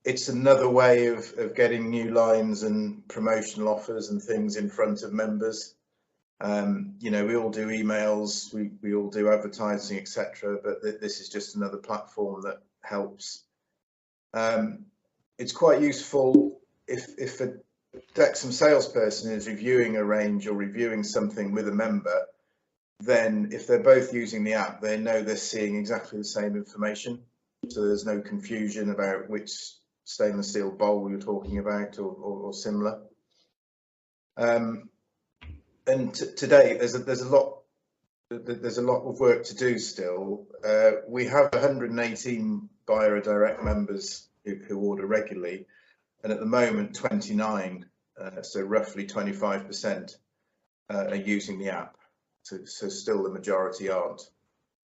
It's another way of getting new lines and promotional offers and things in front of members. You know, we all do emails, we all do advertising, etc. But this is just another platform that helps. It's quite useful if a Dexum salesperson is reviewing a range or reviewing something with a member, then if they're both using the app, they know they're seeing exactly the same information. So there's no confusion about which stainless steel bowl you're talking about or similar. And today there's a lot of work to do still. We have 118 Bira Direct members who order regularly, and at the moment 29, so roughly 25% are using the app. So still the majority aren't,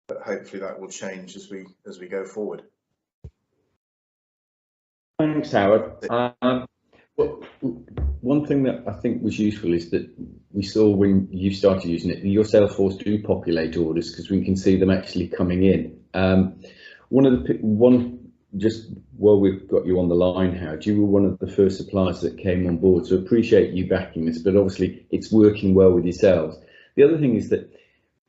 but hopefully that will change as we go forward. Thanks, Howard. one thing that I think was useful is that we saw when you started using it, your Salesforce do populate orders because we can see them actually coming in. Just while we've got you on the line, Howard, you were one of the first suppliers that came on board, so appreciate you backing this, but obviously it's working well with yourselves. The other thing is that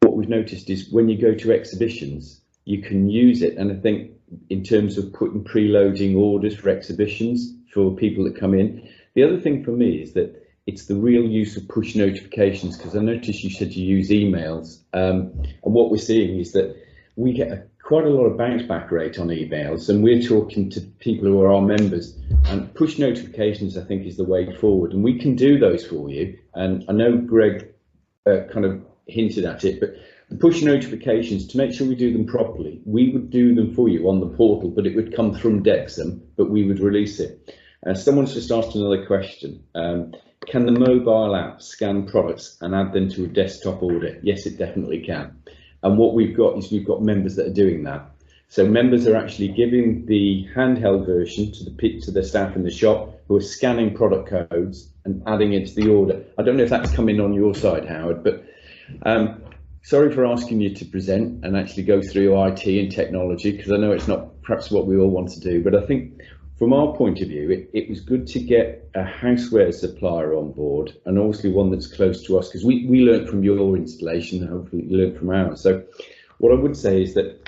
what we've noticed is when you go to exhibitions, you can use it, and I think in terms of putting preloading orders for exhibitions for people that come in. The other thing for me is that it's the real use of push notifications, because I noticed you said you use emails, and what we're seeing is that we get quite a lot of bounce back rate on emails, and we're talking to people who are our members, and push notifications I think is the way forward, and we can do those for you. And I know Greg kind of hinted at it, but the push notifications, to make sure we do them properly, we would do them for you on the portal, but it would come from Dexam, but we would release it. Someone's just asked another question. Can the mobile app scan products and add them to a desktop order? Yes, it definitely can. And what we've got is we've got members that are doing that. So members are actually giving the handheld version to the staff in the shop, who are scanning product codes and adding it to the order. I don't know if that's coming on your side, Howard, but sorry for asking you to present and actually go through IT and technology, because I know it's not perhaps what we all want to do, but I think from our point of view, it was good to get a houseware supplier on board, and obviously one that's close to us, because we learned from your installation, and hopefully you learned from ours. So what I would say is that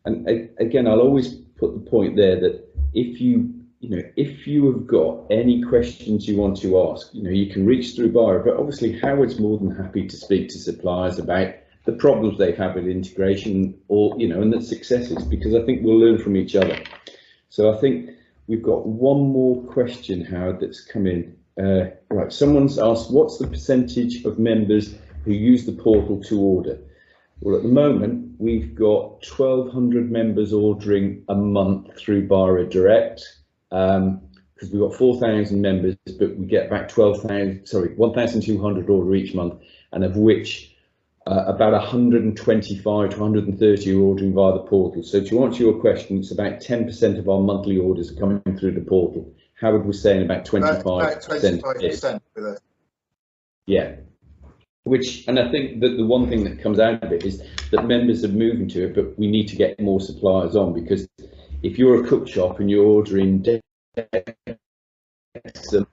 and again, I'll always put the point there that if you have got any questions you want to ask, you can reach through Bira, but obviously Howard's more than happy to speak to suppliers about the problems they've had with integration, or and the successes, because I think we'll learn from each other. So I think we've got one more question, Howard, that's come in. Right, someone's asked, what's the percentage of members who use the portal to order? Well, at the moment, we've got 1,200 members ordering a month through Bira Direct, because we've got 4,000 members, but we get back 1,200 order each month, and of which about 125 to 130 are ordering via the portal. So to answer your question, it's about 10% of our monthly orders are coming through the portal. Howard was saying about 25%. About 25% with us. Yeah. And I think that the one thing that comes out of it is that members are moving to it, but we need to get more suppliers on, because if you're a cook shop and you're ordering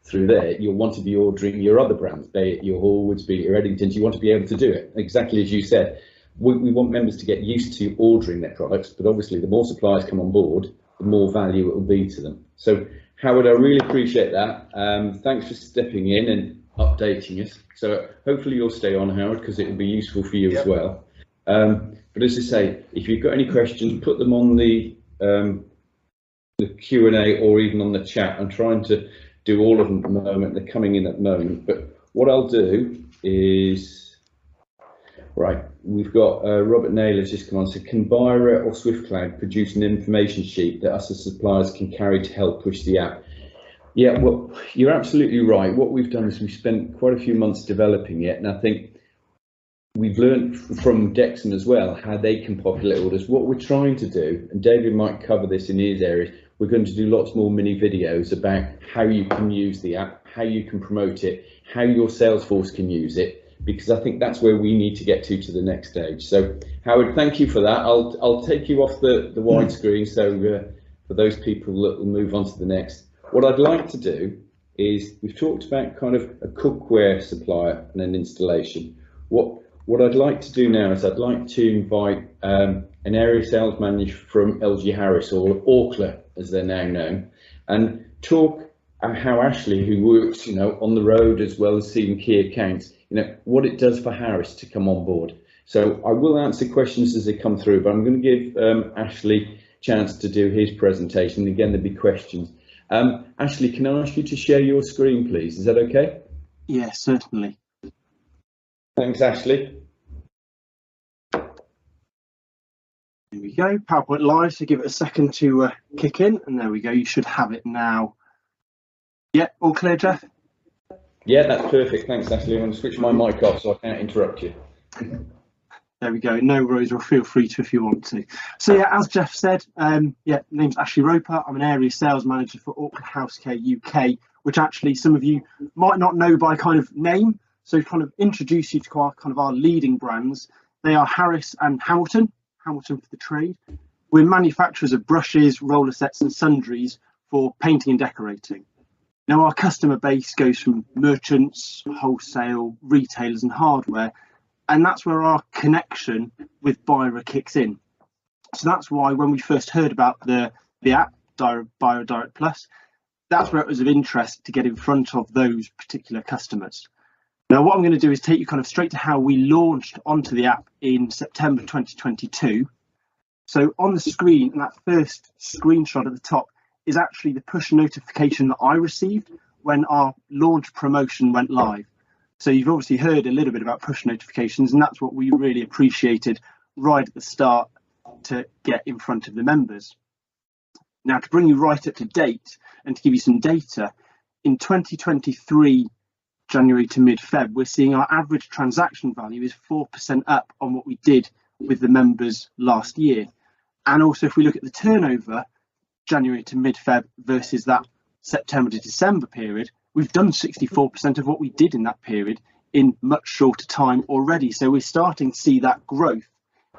through there, you'll want to be ordering your other brands, be it your Hallwoods, be it your Eddingtons. You want to be able to do it exactly as you said. We want members to get used to ordering their products, but obviously the more suppliers come on board, the more value it will be to them. So Howard, I really appreciate that. Thanks for stepping in and updating us. So hopefully you'll stay on, Howard, because it will be useful for you as well. But as I say, if you've got any questions, put them on the Q&A or even on the chat. I'm trying to do all of them at the moment. They're coming in at the moment. But what I'll do is, right, we've got Robert Naylor's just come on. So can Bira or SwiftCloud produce an information sheet that us as suppliers can carry to help push the app? Yeah, well, you're absolutely right. What we've done is we've spent quite a few months developing it, and I think we've learned from Dexam as well how they can populate orders. What we're trying to do, and David might cover this in his area, we're going to do lots more mini videos about how you can use the app, how you can promote it, how your sales force can use it, because I think that's where we need to get to the next stage. So Howard, thank you for that. I'll take you off the widescreen, so for those people that will move on to the next. What I'd like to do is, we've talked about kind of a cookware supplier and an installation. What I'd like to do now is I'd like to invite an area sales manager from LG Harris, or Orkla as they're now known, and talk how Ashley, who works on the road as well as seeing key accounts, what it does for Harris to come on board. So I will answer questions as they come through, but I'm going to give Ashley a chance to do his presentation. Again, there'll be questions. Ashley, can I ask you to share your screen, please? Is that okay? Yeah, certainly. Thanks, Ashley. There we go, PowerPoint live, so give it a second to kick in, and there we go, you should have it now. Yeah, all clear, Jeff? Yeah, that's perfect, thanks Ashley. I'm going to switch my mic off so I can't interrupt you. There we go, no worries, or feel free to if you want to. So yeah, as Jeff said, name's Ashley Roper. I'm an area sales manager for Orkla House Care UK. which actually some of you might not know by kind of name. So kind of introduce you to our leading brands. They are Harris and Hamilton for the trade. We're manufacturers of brushes, roller sets and sundries for painting and decorating. Now our customer base goes from merchants, wholesale, retailers and hardware, and that's where our connection with Bira kicks in. So that's why when we first heard about the app, Bira Direct Plus, that's where it was of interest to get in front of those particular customers. Now what I'm going to do is take you kind of straight to how we launched onto the app in September 2022. So on the screen, and that first screenshot at the top is actually the push notification that I received when our launch promotion went live. So you've obviously heard a little bit about push notifications, and that's what we really appreciated right at the start to get in front of the members. Now to bring you right up to date and to give you some data, in 2023, January to mid-Feb, we're seeing our average transaction value is 4% up on what we did with the members last year. And also if we look at the turnover, January to mid-Feb versus that September to December period, we've done 64% of what we did in that period in much shorter time already. So we're starting to see that growth.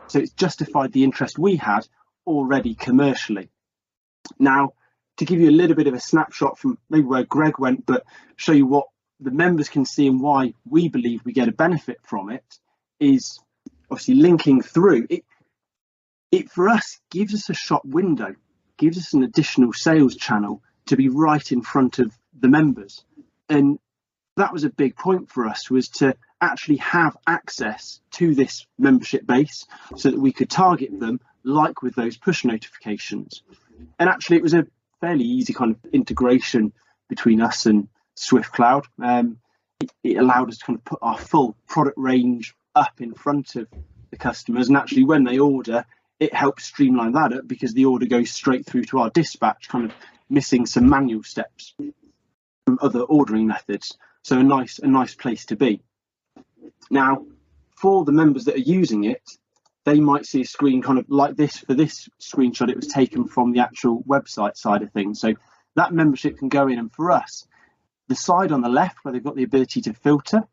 So it's justified the interest we had already commercially. Now, to give you a little bit of a snapshot from maybe where Greg went, but show you what the members can see and why we believe we get a benefit from it, is obviously linking through. It for us gives us a shop window, gives us an additional sales channel to be right in front of the members. And that was a big point for us, was to actually have access to this membership base so that we could target them like with those push notifications. And actually it was a fairly easy kind of integration between us and Swift Cloud. It allowed us to kind of put our full product range up in front of the customers, and actually when they order, it helps streamline that up because the order goes straight through to our dispatch, kind of missing some manual steps from other ordering methods. So a nice place to be. Now, for the members that are using it, they might see a screen kind of like this. For this screenshot, it was taken from the actual website side of things. So that membership can go in, and for us, the side on the left where they've got the ability to filter,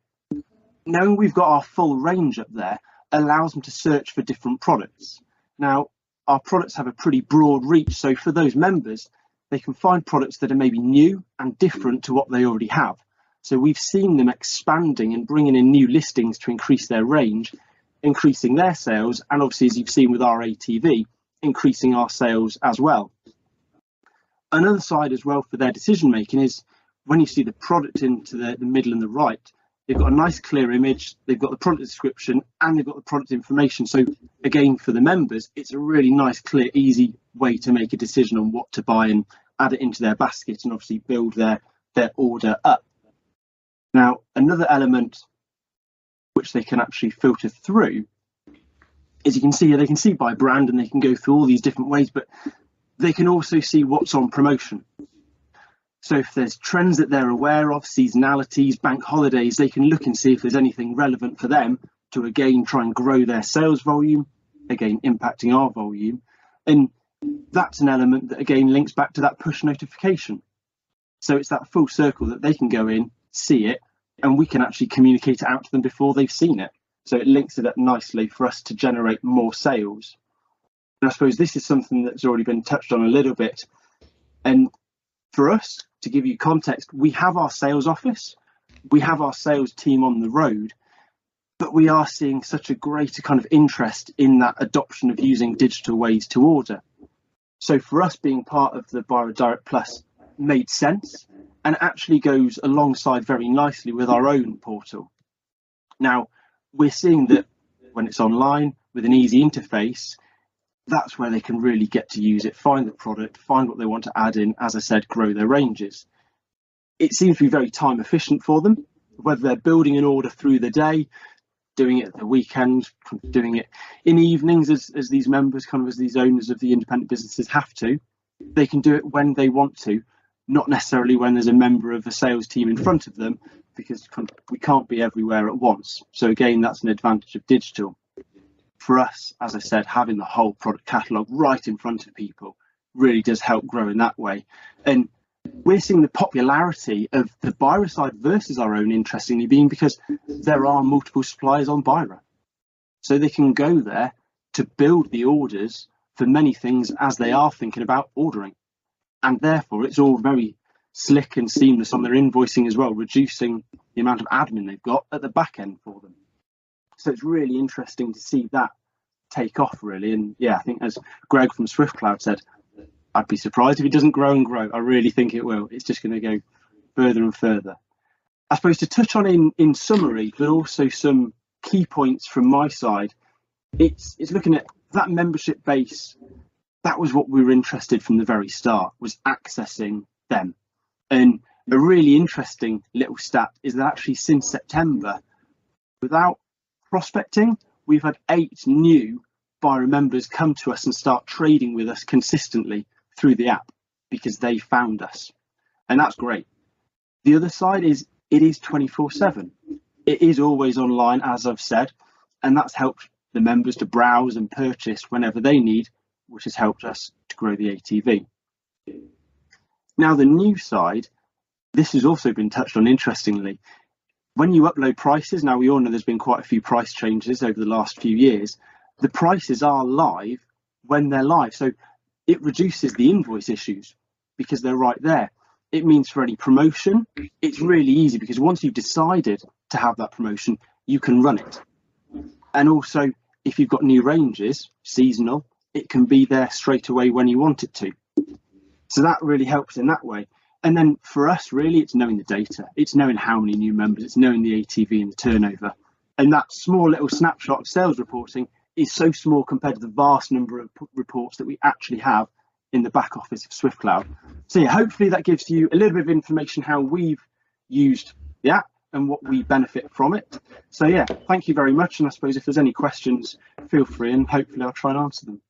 knowing we've got our full range up there allows them to search for different products. Now, our products have a pretty broad reach, so for those members, they can find products that are maybe new and different to what they already have. So we've seen them expanding and bringing in new listings to increase their range, increasing their sales, and obviously, as you've seen with our ATV, increasing our sales as well. Another side as well for their decision making is when you see the product into the middle and the right, they've got a nice clear image, they've got the product description, and they've got the product information. So again, for the members, it's a really nice, clear, easy way to make a decision on what to buy and add it into their basket and obviously build their order up. Now, another element which they can actually filter through is you can see, they can see by brand and they can go through all these different ways, but they can also see what's on promotion. So if there's trends that they're aware of, seasonalities, bank holidays, they can look and see if there's anything relevant for them to again try and grow their sales volume, again impacting our volume. And that's an element that again links back to that push notification. So it's that full circle that they can go in, see it, and we can actually communicate it out to them before they've seen it. So it links it up nicely for us to generate more sales. And I suppose this is something that's already been touched on a little bit. And for us, to give you context, we have our sales office, we have our sales team on the road, but we are seeing such a greater kind of interest in that adoption of using digital ways to order. So for us, being part of the Bira Direct Plus made sense and actually goes alongside very nicely with our own portal. Now, we're seeing that when it's online with an easy interface, that's where they can really get to use it, find the product, find what they want to add in, as I said, grow their ranges. It seems to be very time efficient for them, whether they're building an order through the day, doing it at the weekend, doing it in evenings as these members, kind of as these owners of the independent businesses have to. They can do it when they want to, not necessarily when there's a member of a sales team in front of them, because we can't be everywhere at once. So again, that's an advantage of digital. For us, as I said, having the whole product catalogue right in front of people really does help grow in that way. And we're seeing the popularity of the Bira side versus our own, interestingly, being because there are multiple suppliers on Bira. So they can go there to build the orders for many things as they are thinking about ordering. And therefore, it's all very slick and seamless on their invoicing as well, reducing the amount of admin they've got at the back end for them. So it's really interesting to see that take off, really. And yeah, I think as Greg from SwiftCloud said, I'd be surprised if it doesn't grow and grow. I really think it will. It's just going to go further and further. I suppose to touch on in summary, but also some key points from my side, it's looking at that membership base. That was what we were interested from the very start, was accessing them. And a really interesting little stat is that actually since September, without prospecting, we've had 8 new Bira members come to us and start trading with us consistently through the app because they found us. And that's great. The other side is it is 24/7. It is always online, as I've said, and that's helped the members to browse and purchase whenever they need, which has helped us to grow the ATV. Now, the new side, this has also been touched on interestingly. When you upload prices, now we all know there's been quite a few price changes over the last few years. The prices are live when they're live. So it reduces the invoice issues because they're right there. It means for any promotion, it's really easy because once you've decided to have that promotion, you can run it. And also, if you've got new ranges, seasonal, it can be there straight away when you want it to. So that really helps in that way. And then for us, really, it's knowing the data. It's knowing how many new members, it's knowing the ATV and the turnover. And that small little snapshot of sales reporting is so small compared to the vast number of reports that we actually have in the back office of SwiftCloud. So yeah, hopefully that gives you a little bit of information how we've used the app and what we benefit from it. So yeah, thank you very much. And I suppose if there's any questions, feel free and hopefully I'll try and answer them.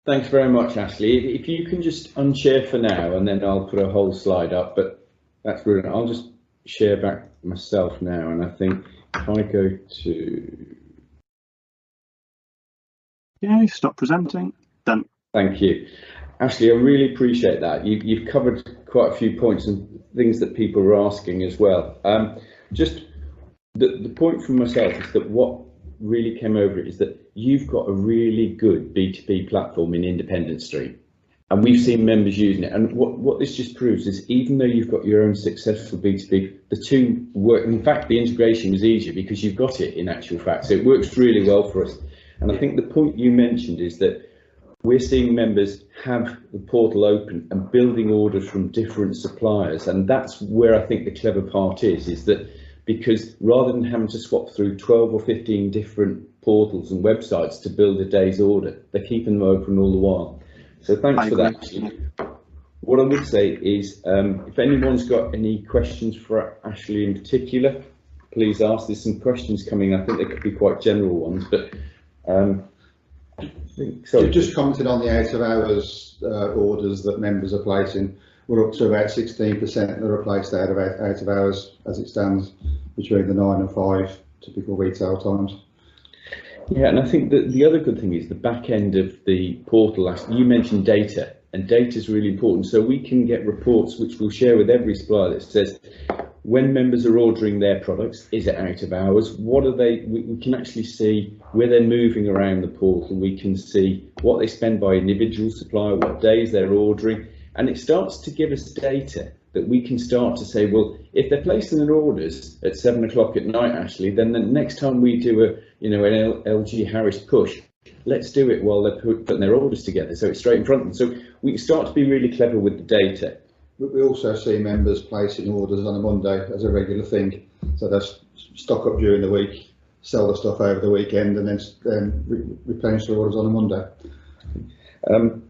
Thanks very much, Ashley. If you can just unshare for now, and then I'll put a whole slide up, but that's brilliant. I'll just share back myself now, and I think if I go to... Yeah, stop presenting, done. Thank you. Ashley, I really appreciate that. You've covered quite a few points and things that people are asking as well. Just the point from myself is that what really came over it is that you've got a really good B2B platform in Independent Street, and we've seen members using it. And what this just proves is even though you've got your own successful B2B, the two work. In fact, the integration was easier because you've got it in actual fact. So it works really well for us. And I think the point you mentioned is that we're seeing members have the portal open and building orders from different suppliers. And that's where I think the clever part is that because rather than having to swap through 12 or 15 different portals and websites to build a day's order, they're keeping them open all the while. So thanks for that. What I would say is if anyone's got any questions for Ashley in particular, please ask. There's some questions coming. I think they could be quite general ones, but so just commented on the out of hours orders that members are placing. We're up to about 16% that are placed out of hours as it stands, between the 9 and 5 typical retail times. Yeah, and I think that the other good thing is the back end of the portal. You mentioned data, and data is really important. So we can get reports which we'll share with every supplier that says when members are ordering their products, is it out of hours? What are they? We can actually see where they're moving around the portal. We can see what they spend by individual supplier, what days they're ordering, and it starts to give us data that we can start to say, well, if they're placing their orders at 7 o'clock at night, Ashley, then the next time we do an LG Harris push, let's do it while they're putting their orders together, so it's straight in front of them. So we start to be really clever with the data. But we also see members placing orders on a Monday as a regular thing. So they stock up during the week, sell the stuff over the weekend, and then replenish their orders on a Monday.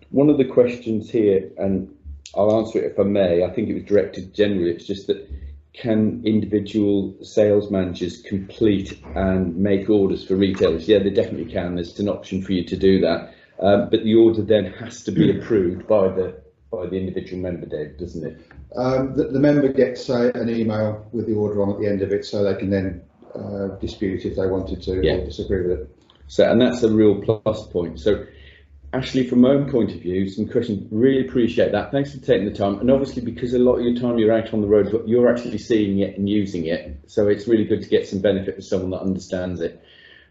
One of the questions here, and I'll answer it if I may, I think it was directed generally, it's just that can individual sales managers complete and make orders for retailers? Yeah, they definitely can. There's an option for you to do that. But the order then has to be approved by the individual member, Dave, doesn't it? The member gets an email with the order on at the end of it, so they can then dispute if they wanted to or disagree with it. So, and that's a real plus point. So Ashley, from my own point of view, some questions, really appreciate that. Thanks for taking the time. And obviously, because a lot of your time you're out on the road, but you're actually seeing it and using it. So it's really good to get some benefit for someone that understands it.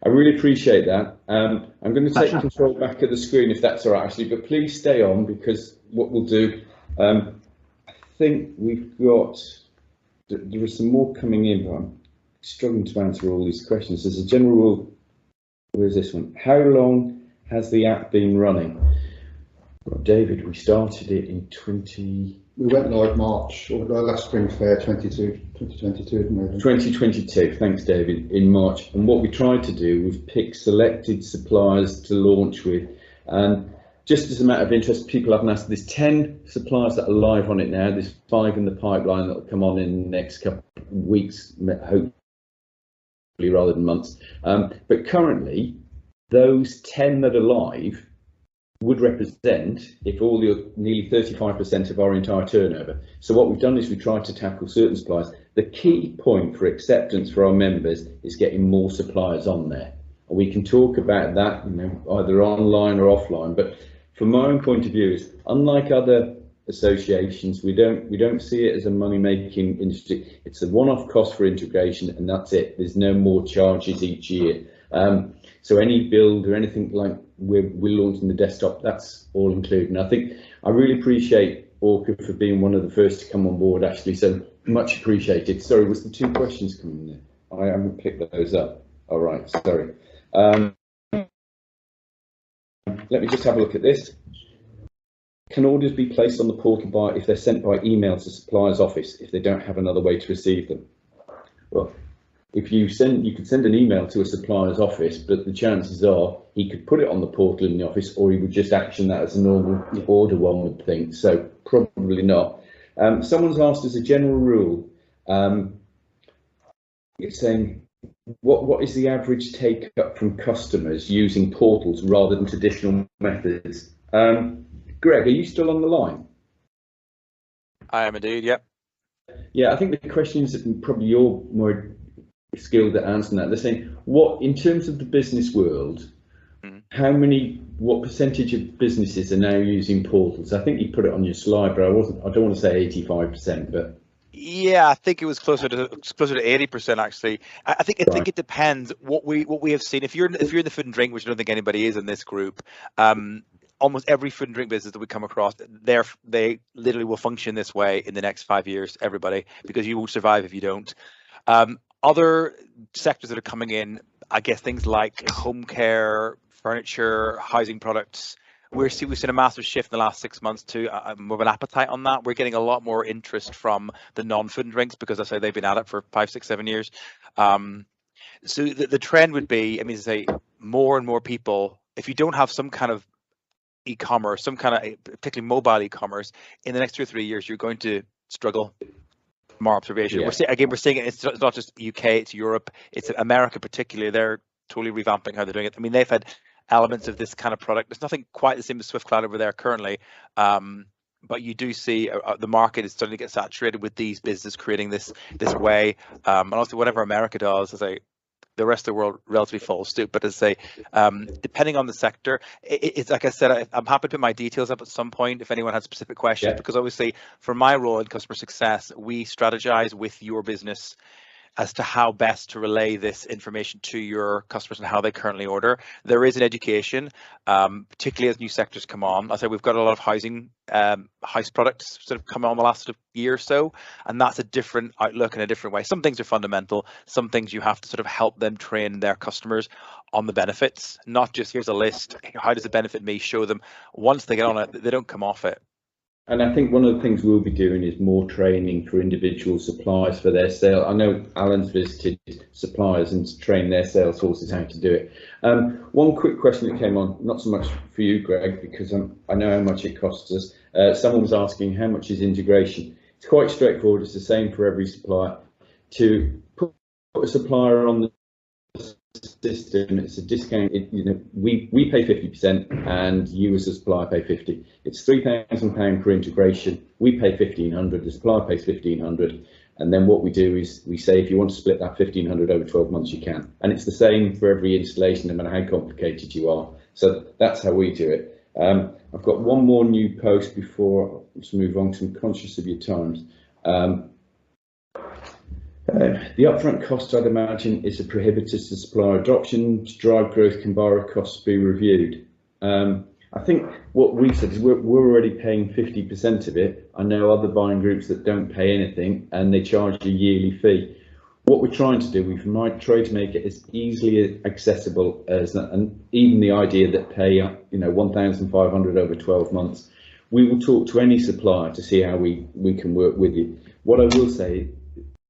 I really appreciate that. I'm going to take control back of the screen if that's all right, Ashley, but please stay on, because what we'll do, I think we've got, there are some more coming in, but I'm struggling to answer all these questions. There's a general rule. Where's this one? How long has the app been running? Well, David, we started it in we went live March, or last spring fair 2022, didn't we? 2022, thanks David, in March. And what we tried to do was pick selected suppliers to launch with. And just as a matter of interest, people haven't asked, there's 10 suppliers that are live on it now. There's 5 in the pipeline that will come on in the next couple of weeks, hopefully, rather than months. But currently, those 10 that are live would represent, if all your nearly 35% of our entire turnover. So what we've done is we tried to tackle certain suppliers. The key point for acceptance for our members is getting more suppliers on there. And we can talk about that, you know, either online or offline. But from my own point of view, is unlike other associations, we don't see it as a money-making industry. It's a one-off cost for integration, and that's it. There's no more charges each year. So any build or anything like we're launching the desktop, that's all included. And I think I really appreciate Orca for being one of the first to come on board, Ashley. So much appreciated. Sorry, was there 2 questions coming there? I haven't picked those up. All right, sorry. Let me just have a look at this. Can orders be placed on the portal if they're sent by email to supplier's office if they don't have another way to receive them? Well, if you could send an email to a supplier's office, but the chances are he could put it on the portal in the office, or he would just action that as a normal order, one would think. So probably not. Someone's asked as a general rule, it's saying, what is the average take up from customers using portals rather than traditional methods? Greg, are you still on the line? I am indeed, yep. Yeah, I think the question is probably you're more skilled at answering that. They're saying, what, in terms of the business world, what percentage of businesses are now using portals? I think you put it on your slide, but I don't want to say 85%, but yeah, I think it was closer to 80% actually. I think it depends what we have seen. If you're in the food and drink, which I don't think anybody is in this group, almost every food and drink business that we come across, they literally will function this way in the next 5 years, everybody, because you won't survive if you don't. Other sectors that are coming in, I guess things like home care, furniture, housing products, we've seen a massive shift in the last 6 months to more of an appetite on that. We're getting a lot more interest from the non-food and drinks because I say they've been at it for 5, 6, 7 years. So the trend would be, I mean, to say more and more people, if you don't have some kind of e-commerce, some kind of particularly mobile e-commerce, in the next 2 or 3 years, you're going to struggle. More observation. Yeah. We're seeing it. It's not just UK, it's Europe, it's America particularly. They're totally revamping how they're doing it. I mean, they've had elements of this kind of product. There's nothing quite the same as SwiftCloud over there currently, but you do see the market is starting to get saturated with these businesses creating this way. And also, whatever America does, the rest of the world relatively follows suit. But as I say, depending on the sector, it's like I said, I'm happy to put my details up at some point if anyone has specific questions, because obviously for my role in customer success, we strategize with your business as to how best to relay this information to your customers and how they currently order. There is an education, particularly as new sectors come on. I say we've got a lot of house products sort of come on the last sort of year or so, and that's a different outlook and a different way. Some things are fundamental, some things you have to sort of help them train their customers on the benefits, not just here's a list, how does it benefit me, show them. Once they get on it, they don't come off it. And I think one of the things we'll be doing is more training for individual suppliers for their sale. I know Alan's visited suppliers and trained their sales forces how to do it. One quick question that came on, not so much for you, Greg, because I know how much it costs us. Someone was asking how much is integration. It's quite straightforward. It's the same for every supplier. To put a supplier on the system, it's a discount. We pay 50% and you as a supplier pay 50%. It's £3,000 per integration. We pay 1,500. The supplier pays 1,500, and then what we do is we say if you want to split that 1,500 over 12 months, you can. And it's the same for every installation, no matter how complicated you are. So that's how we do it. I've got one more new post before let's move on, because I'm conscious of your times. The upfront cost, I'd imagine, is a prohibitor to supplier adoption. To drive growth, can borrower costs be reviewed? I think what we said is we're already paying 50% of it. I know other buying groups that don't pay anything and they charge a yearly fee. What we're trying to do, we might try to make it as easily accessible as, and even the idea that pay, you know, 1,500 over 12 months. We will talk to any supplier to see how we can work with you. What I will say,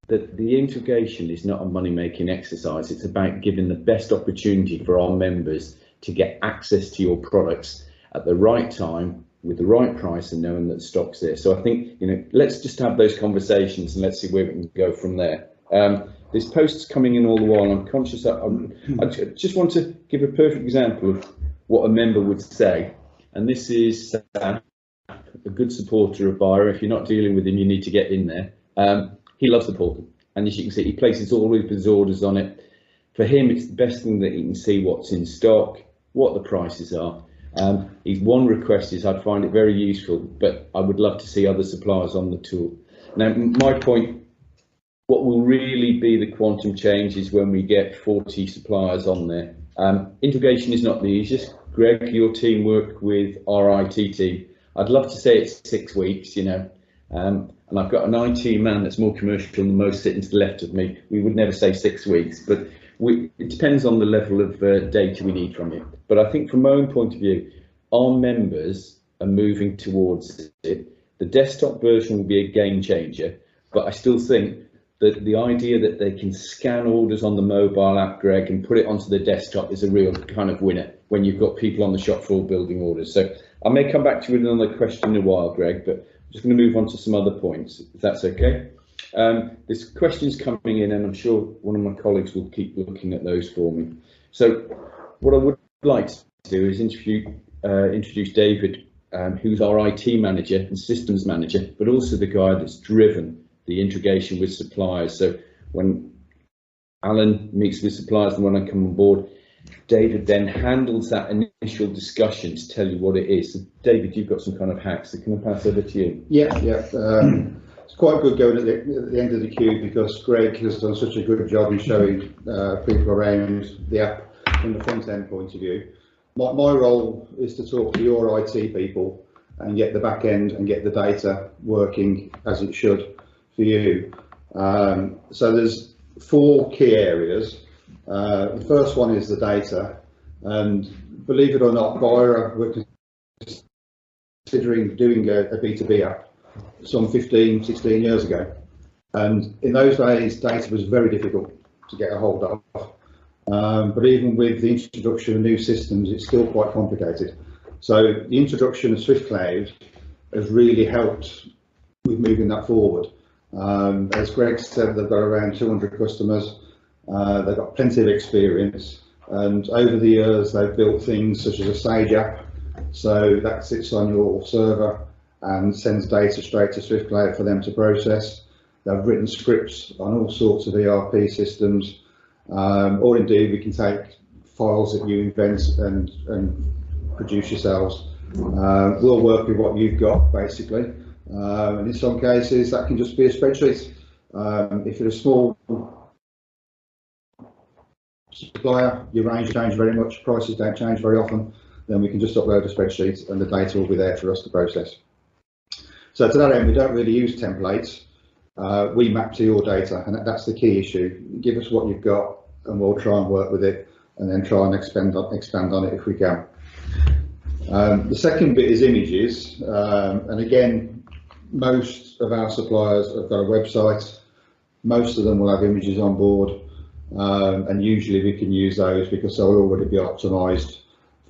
that the integration is not a money-making exercise. It's about giving the best opportunity for our members to get access to your products at the right time with the right price and knowing that the stock's there. So I think, you know, let's just have those conversations and let's see where we can go from there. There's posts coming in all the while. I'm conscious that I just want to give a perfect example of what a member would say. And this is a good supporter of Bira. If you're not dealing with him, you need to get in there. He loves the portal, and as you can see, he places all of his orders on it. For him, it's the best thing that he can see what's in stock, what the prices are. His one request is I'd find it very useful, but I would love to see other suppliers on the tool. Now, my point, what will really be the quantum change is when we get 40 suppliers on there. Integration is not the easiest. Greg, your team work with our IT team. I'd love to say it's 6 weeks, you know, and I've got an IT man that's more commercial than most sitting to the left of me. We would never say 6 weeks, but it depends on the level of data we need from you. But I think from my own point of view, our members are moving towards it. The desktop version will be a game changer, but I still think that the idea that they can scan orders on the mobile app, Greg, and put it onto the desktop is a real kind of winner when you've got people on the shop floor building orders. So I may come back to you with another question in a while, Greg, but I'm just going to move on to some other points, if that's okay. There's questions coming in, and I'm sure one of my colleagues will keep looking at those for me. So what I would like to do is introduce David, who's our IT manager and systems manager, but also the guy that's driven the integration with suppliers. So when Alan meets with suppliers and when I come on board, David then handles that initial discussion to tell you what it is. So David, you've got some kind of hacks, so can I pass over to you? Yeah. It's quite good going at the end of the queue, because Greg has done such a good job in showing people around the app from the front end point of view. My role is to talk to your IT people and get the back end and get the data working as it should for you. So there's 4 key areas. The first one is the data, and believe it or not, Bira were considering doing a B2B app some 15, 16 years ago, and in those days data was very difficult to get a hold of. But even with the introduction of new systems, it's still quite complicated. So the introduction of SwiftCloud has really helped with moving that forward. As Greg said, they've got around 200 customers. They've got plenty of experience, and over the years they've built things such as a Sage app, so that sits on your server and sends data straight to SwiftCloud for them to process. They've written scripts on all sorts of ERP systems, or indeed we can take files that you invent and produce yourselves. We'll work with what you've got basically, and in some cases that can just be a spreadsheet. If you're a small supplier, your range change very much, prices don't change very often, then we can just upload a spreadsheet and the data will be there for us to process. So to that end, we don't really use templates. We map to your data, and that's the key issue. Give us what you've got and we'll try and work with it, and then try and expand on it if we can. The second bit is images, and again, most of our suppliers have got a website. Most of them will have images on board, and usually we can use those because they'll already be optimized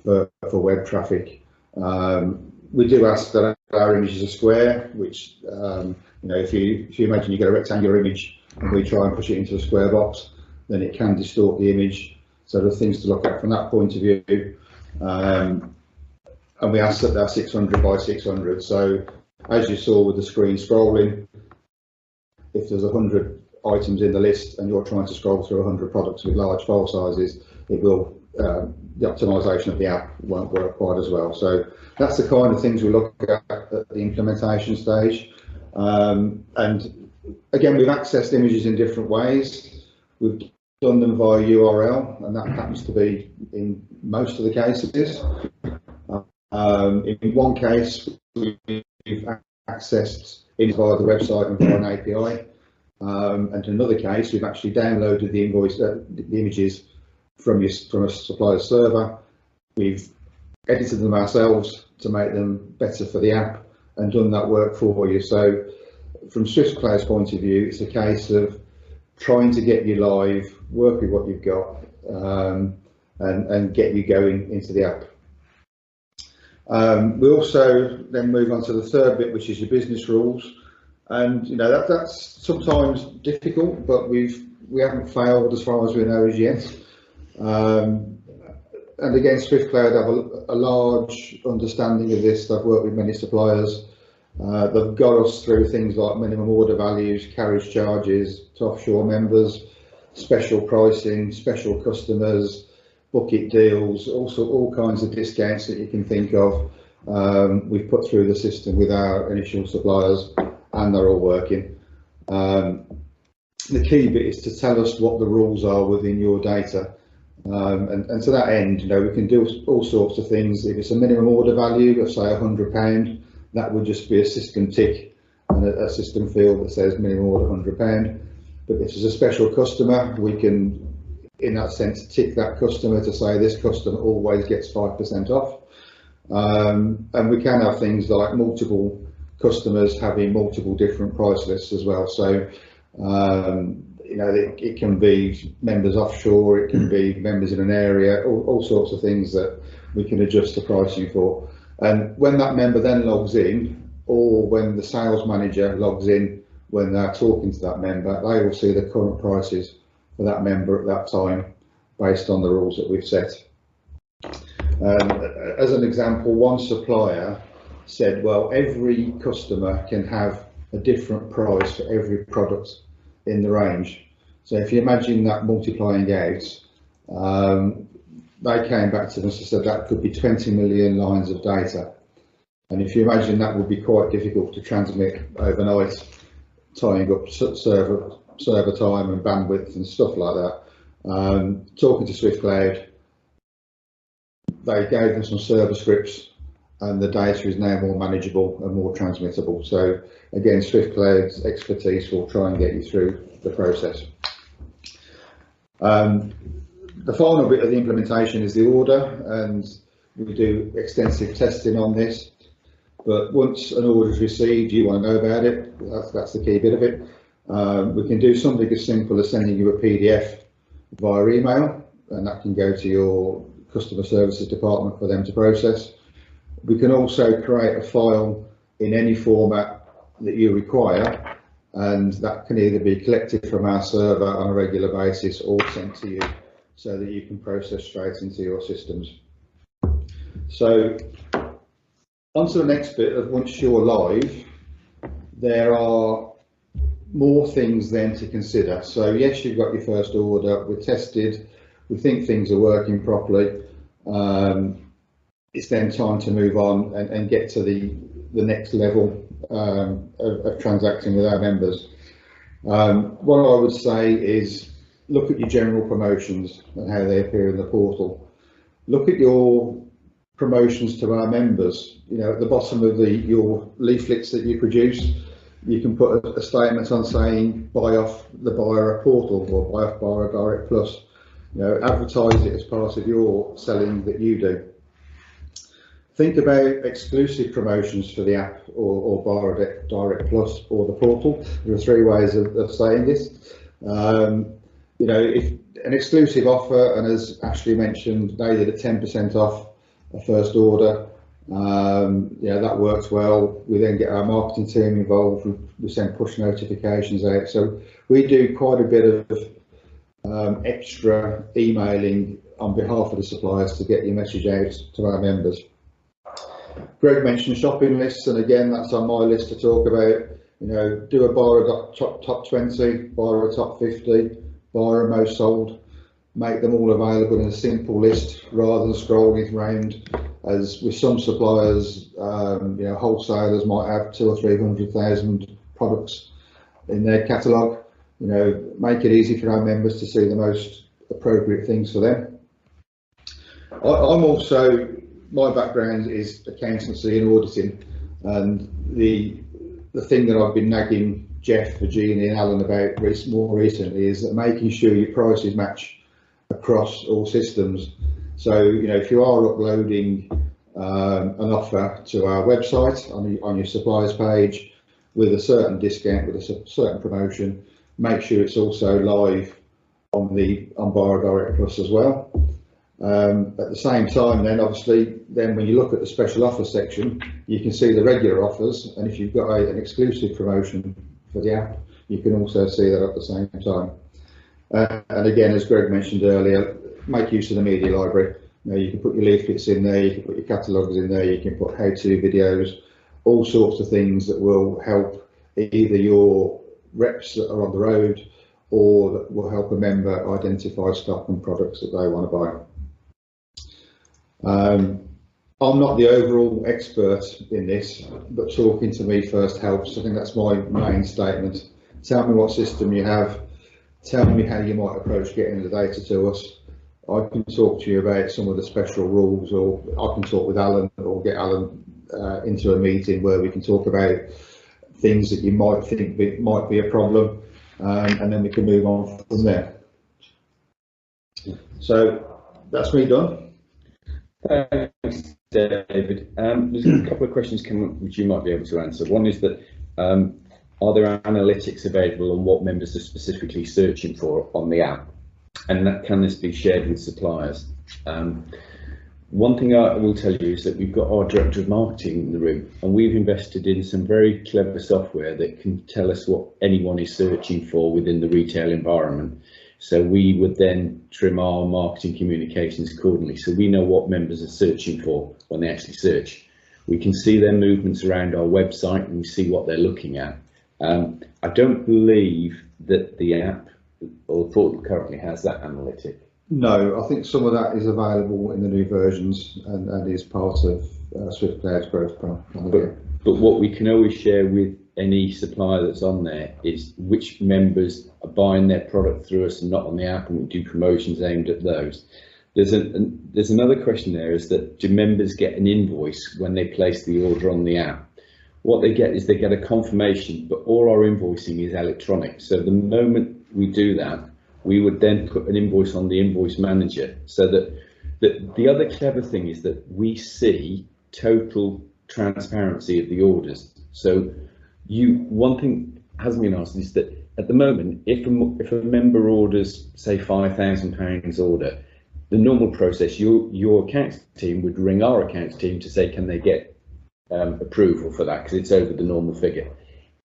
for web traffic. We do ask that our images are square, which you know, if you imagine you get a rectangular image and we try and push it into a square box, then it can distort the image. So there's things to look at from that point of view. And we ask that they're 600 by 600. So as you saw with the screen scrolling, if there's 100 items in the list and you're trying to scroll through 100 products with large file sizes, it will the optimization of the app won't work quite as well. So that's the kind of things we look at the implementation stage. And again, we've accessed images in different ways. We've done them via URL, and that happens to be in most of the cases. In one case, we've accessed it via the website and via an API. And in another case, we've actually downloaded the images from a supplier server. We've edited them ourselves to make them better for the app and done that work for you. So from SwiftCloud's point of view, it's a case of trying to get you live, work with what you've got, and get you going into the app. We also then move on to the third bit, which is your business rules. And you know that's sometimes difficult, but we haven't failed as far as we know as yet. And again, SwiftCloud have a large understanding of this. They've worked with many suppliers. They've got us through things like minimum order values, carriage charges to offshore members, special pricing, special customers, bucket deals, also all kinds of discounts that you can think of. We've put through the system with our initial suppliers, and they're all working. The key bit is to tell us what the rules are within your data. And to that end, you know, we can do all sorts of things. If it's a minimum order value of say £100, that would just be a system tick and a system field that says minimum order £100. But if it's a special customer, we can, in that sense, tick that customer to say this customer always gets 5% off. And we can have things like multiple customers having multiple different price lists as well. So you know, it can be members offshore, it can be members in an area, all sorts of things that we can adjust the pricing for. And when that member then logs in, or when the sales manager logs in, when they're talking to that member, they will see the current prices for that member at that time based on the rules that we've set. As an example, one supplier said, well, every customer can have a different price for every product in the range. So if you imagine that multiplying out, they came back to us and said that could be 20 million lines of data. And if you imagine that would be quite difficult to transmit overnight, tying up server time and bandwidth and stuff like that. Talking to SwiftCloud, they gave them some server scripts, and the data is now more manageable and more transmittable. So again, SwiftCloud's expertise will try and get you through the process. The final bit of the implementation is the order, and we do extensive testing on this. But once an order is received, you want to know about it. That's the key bit of it. We can do something as simple as sending you a PDF via email, and that can go to your customer services department for them to process. We can also create a file in any format that you require, and that can either be collected from our server on a regular basis or sent to you so that you can process straight into your systems. So on to the next bit of once you're live, there are more things then to consider. So yes, you've got your first order, we're tested, we think things are working properly. It's then time to move on and get to the next level of transacting with our members. What I would say is look at your general promotions and how they appear in the portal. Look at your promotions to our members. You know, at the bottom of your leaflets that you produce, you can put a statement on saying buy off the Bira portal or buy off Bira Direct Plus. You know, advertise it as part of your selling that you do. Think about exclusive promotions for the app or Bira Direct Plus or the portal. There are three ways of saying this. You know, if an exclusive offer, and as Ashley mentioned, they did a 10% off a first order. Yeah, that works well. We then get our marketing team involved. We send push notifications out. So we do quite a bit of extra emailing on behalf of the suppliers to get your message out to our members. Greg mentioned shopping lists, and again, that's on my list to talk about. You know, do a Bira top 20, Bira top 50, Bira most sold. make them all available in a simple list rather than scrolling around. As with some suppliers, you know, wholesalers might have 200,000 or 300,000 products in their catalogue. You know, make it easy for our members to see the most appropriate things for them. I'm also, my background is accountancy and auditing, and the thing that I've been nagging Jeff, Virginia and Alan about more recently is that making sure your prices match across all systems. So, you know, if you are uploading an offer to our website on your suppliers page with a certain discount, with a certain promotion, make sure it's also live on Bira Direct Plus as well. At the same time, then obviously, then when you look at the special offer section, you can see the regular offers, and if you've got an exclusive promotion for the app, you can also see that at the same time. And again, as Greg mentioned earlier, make use of the media library. You know, you can put your leaflets in there, you can put your catalogues in there, you can put how-to videos, all sorts of things that will help either your reps that are on the road or that will help a member identify stock and products that they want to buy. I'm not the overall expert in this, but talking to me first helps. I think that's my main statement. Tell me what system you have, tell me how you might approach getting the data to us. I can talk to you about some of the special rules, or I can talk with Alan or get Alan into a meeting where we can talk about things that you might think might be a problem, and then we can move on from there. So that's me done. Thanks, David. There's a couple of questions coming up which you might be able to answer. One is that are there analytics available on what members are specifically searching for on the app, and can this be shared with suppliers? One thing I will tell you is that we've got our director of marketing in the room, and we've invested in some very clever software that can tell us what anyone is searching for within the retail environment. So we would then trim our marketing communications accordingly, so we know what members are searching for when they actually search. We can see their movements around our website and we see what they're looking at. I don't believe that the app or the portal currently has that analytic. No, I think some of that is available in the new versions and is part of SwiftCloud's growth plan. But what we can always share with any supplier that's on there is which members are buying their product through us and not on the app, and we do promotions aimed at those. There's another question there, is that do members get an invoice when they place the order on the app? What they get is they get a confirmation, but all our invoicing is electronic. So the moment we do that, we would then put an invoice on the invoice manager, so that the other clever thing is that we see total transparency of the orders. So one thing hasn't been asked is that at the moment, if a member orders, say, £5,000 order, the normal process, your accounts team would ring our accounts team to say, can they get approval for that, because it's over the normal figure.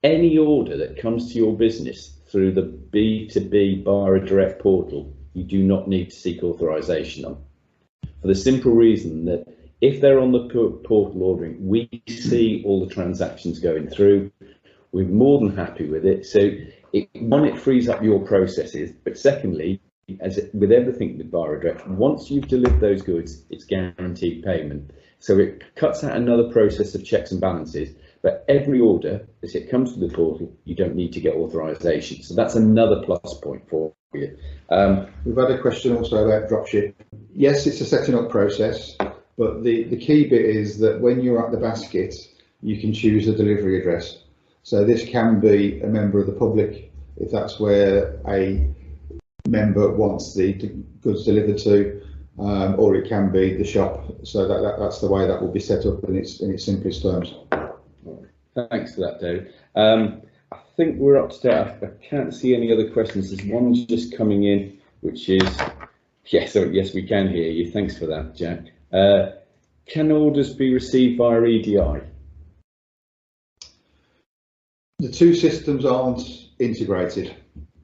Any order that comes to your business through the B2B Bira Direct portal, you do not need to seek authorization on, for the simple reason that if they're on the portal ordering, we see all the transactions going through. We're more than happy with it. So it frees up your processes, but secondly, with everything with Bira Direct, once you've delivered those goods, it's guaranteed payment. So it cuts out another process of checks and balances. But every order, as it comes to the portal, you don't need to get authorization. So that's another plus point for you. We've had a question also about dropship. Yes, it's a setting up process, but the key bit is that when you're at the basket, you can choose a delivery address. So this can be a member of the public, if that's where a member wants the goods delivered to, or it can be the shop. So that's the way that will be set up in its simplest terms. Thanks for that, David. I think we're up to date. I can't see any other questions. There's one just coming in, which is, yes, we can hear you. Thanks for that, Jack. Can orders be received via EDI? The two systems aren't integrated.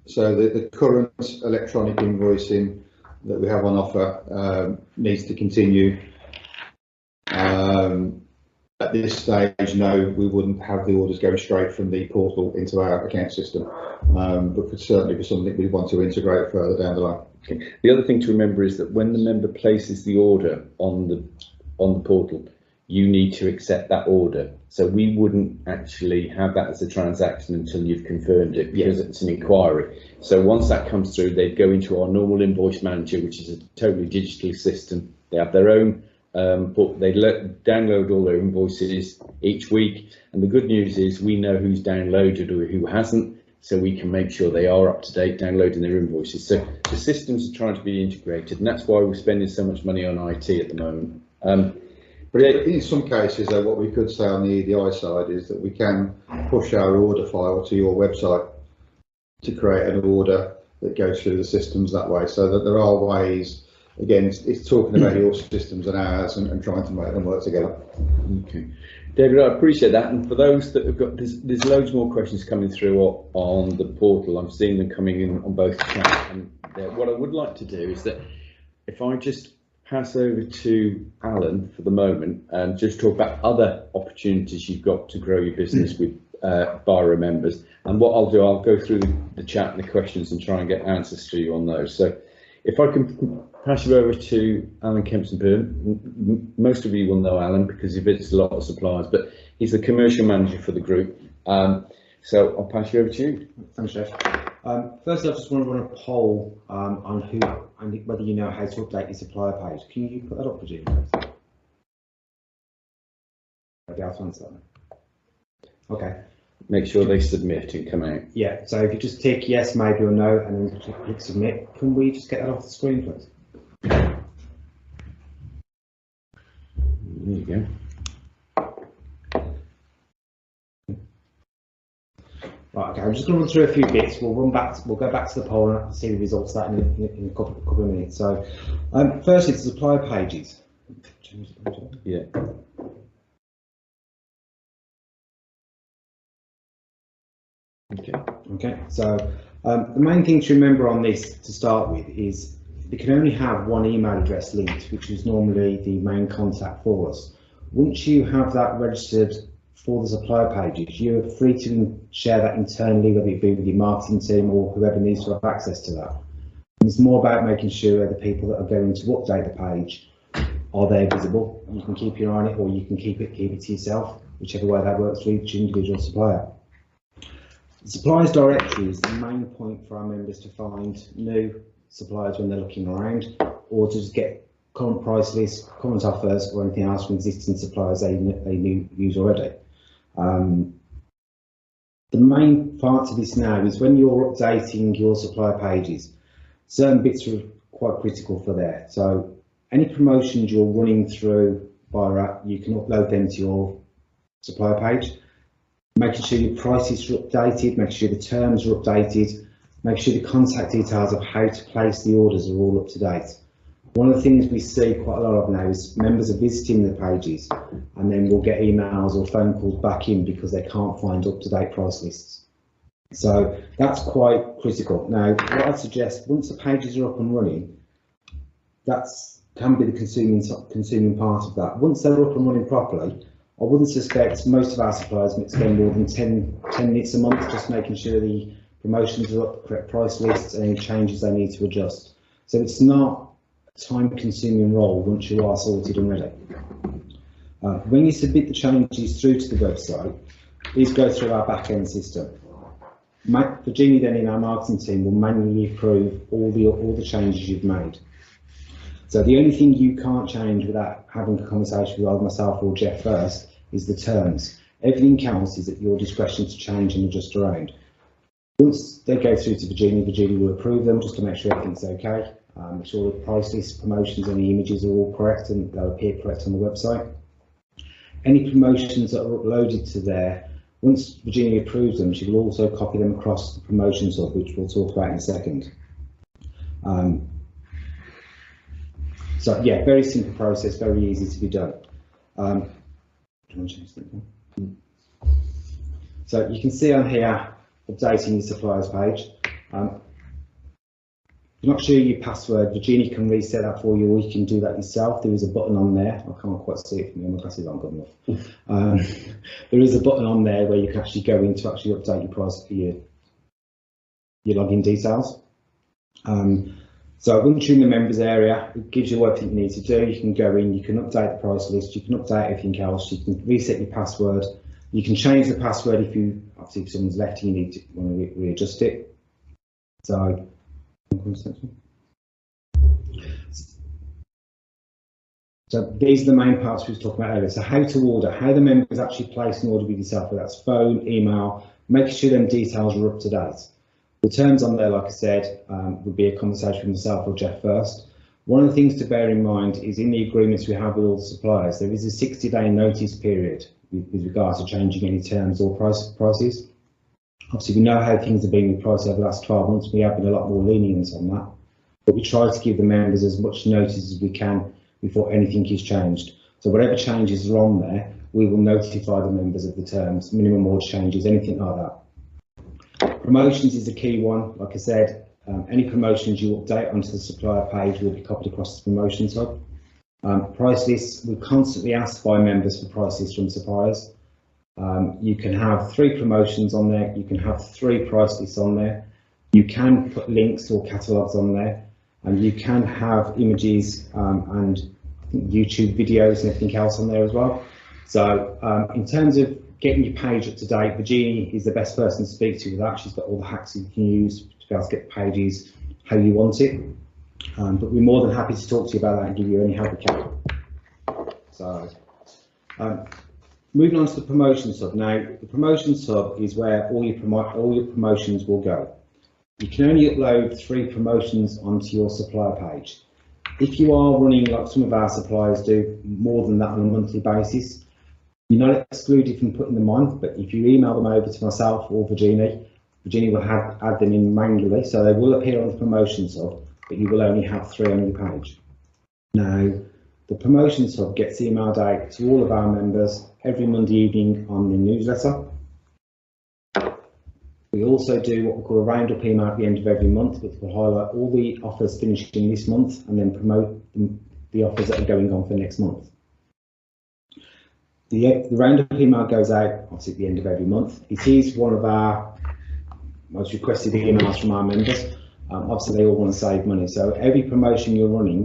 So the current electronic invoicing that we have on offer needs to continue. At this stage, no, we wouldn't have the orders going straight from the portal into our account system, but could certainly be something we want to integrate further down the line. Okay. The other thing to remember is that when the member places the order on the portal, you need to accept that order. So we wouldn't actually have that as a transaction until you've confirmed it, because it's an inquiry. So once that comes through, they'd go into our normal invoice manager, which is a totally digital system. They have their own, but they download all their invoices each week. And the good news is we know who's downloaded or who hasn't, so we can make sure they are up to date downloading their invoices. So the systems are trying to be integrated, and that's why we're spending so much money on IT at the moment. But in some cases, though, what we could say on the EDI side is that we can push our order file to your website to create an order that goes through the systems that way. So that there are ways, again, it's talking about your systems and ours and trying to make them work together. Okay. David, I appreciate that. And for those that have got, there's loads more questions coming through on the portal. I'm seeing them coming in on both chats. And what I would like to do is that if I just pass over to Alan for the moment and just talk about other opportunities you've got to grow your business with Bira members. And what I'll do, I'll go through the chat and the questions and try and get answers to you on those. So if I can pass you over to Alan Kempson-Byrne. Most of you will know Alan because he visits a lot of suppliers, but he's the commercial manager for the group. So I'll pass you over to you. Thanks, Jeff. First, I just want to run a poll on who and whether you know how to update your supplier page. Can you put that up, Virginia? I'll be able to answer that. Okay. Make sure they submit and come out. Yeah, so if you just tick yes, maybe or no, and then click submit, can we just get that off the screen, please? There you go. Right, okay, I'm just going to run through a few bits. We'll go back to the poll and see the results of that in a couple of minutes. So, firstly, the supplier pages. Yeah. Okay. So the main thing to remember on this to start with is they can only have one email address linked, which is normally the main contact for us. Once you have that registered for the supplier pages, you're free to share that internally, whether it be with your marketing team or whoever needs to have access to that. And it's more about making sure the people that are going to update the page are there visible. You can keep your eye on it, or you can keep it to yourself, whichever way that works for each individual supplier. The suppliers directory is the main point for our members to find new suppliers when they're looking around, or to just get current price lists, current offers, or anything else from existing suppliers they use already. The main part of this now is when you're updating your supplier pages, certain bits are quite critical for there. So any promotions you're running through Bira, you can upload them to your supplier page. Making sure your prices are updated, making sure the terms are updated, making sure the contact details of how to place the orders are all up to date. One of the things we see quite a lot of now is members are visiting the pages and then we'll get emails or phone calls back in because they can't find up-to-date price lists. So that's quite critical. Now, what I'd suggest, once the pages are up and running, that can be the consuming part of that. Once they're up and running properly, I wouldn't suspect most of our suppliers spend more than 10 minutes a month just making sure the promotions are up, the correct price lists, and any changes they need to adjust. So it's not a time-consuming role once you are sorted and ready. When you submit the changes through to the website, these go through our back-end system. Virginia then in our marketing team will manually approve all the changes you've made. So the only thing you can't change without having a conversation with either myself or Jeff first is the terms. Everything else is at your discretion to change and adjust around. Once they go through to Virginia, Virginia will approve them just to make sure everything's okay. Make sure the price list, promotions and the images are all correct and they'll appear correct on the website. Any promotions that are uploaded to there, once Virginia approves them, she will also copy them across the promotions hub, which we'll talk about in a second. So yeah, very simple process, very easy to be done. So you can see on here, updating your suppliers page. If you're not sure your password, Virginia can reset that for you, or you can do that yourself. There is a button on there. I can't quite see it from me, my glasses aren't good enough. There is a button on there where you can actually go in to actually update your price for your login details. So once you're in the members area, it gives you everything you need to do. You can go in, you can update the price list, you can update everything else, you can reset your password, you can change the password if you, obviously if someone's left and you need to want to readjust it. So these are the main parts we were talking about earlier. So how to order, how the members actually place an order with yourself, whether that's phone, email, making sure them details are up to date. The terms on there, like I said, would be a conversation with myself or Jeff first. One of the things to bear in mind is in the agreements we have with all the suppliers, there is a 60-day notice period with regards to changing any terms or prices. Obviously, we know how things have been with prices over the last 12 months. We have been a lot more lenient on that, but we try to give the members as much notice as we can before anything is changed. So whatever changes are on there, we will notify the members of the terms, minimum order changes, anything like that. Promotions is a key one. Like I said, any promotions you update onto the supplier page will be copied across the promotions hub. Price lists, we constantly ask by members for price lists from suppliers. You can have 3 promotions on there, you can have 3 price lists on there, you can put links or catalogues on there, and you can have images and I think YouTube videos and everything else on there as well. So in terms of getting your page up to date, Virginia is the best person to speak to with that. She's got all the hacks you can use to be able to get pages how you want it. But we're more than happy to talk to you about that and give you any help we can. So moving on to the promotions hub. Now, the promotions hub is where all your promotions will go. You can only upload 3 promotions onto your supplier page. If you are running, like some of our suppliers do, more than that on a monthly basis, you're not excluded from putting them on, but if you email them over to myself or Virginia will add them in manually, so they will appear on the promotions hub, but you will only have 3 on your page. Now, the promotions hub gets emailed out to all of our members every Monday evening on the newsletter. We also do what we call a roundup email at the end of every month, which will highlight all the offers finishing this month and then promote the offers that are going on for next month. The roundup email goes out obviously at the end of every month. It is one of our most requested emails from our members. Obviously, they all want to save money, so every promotion you're running,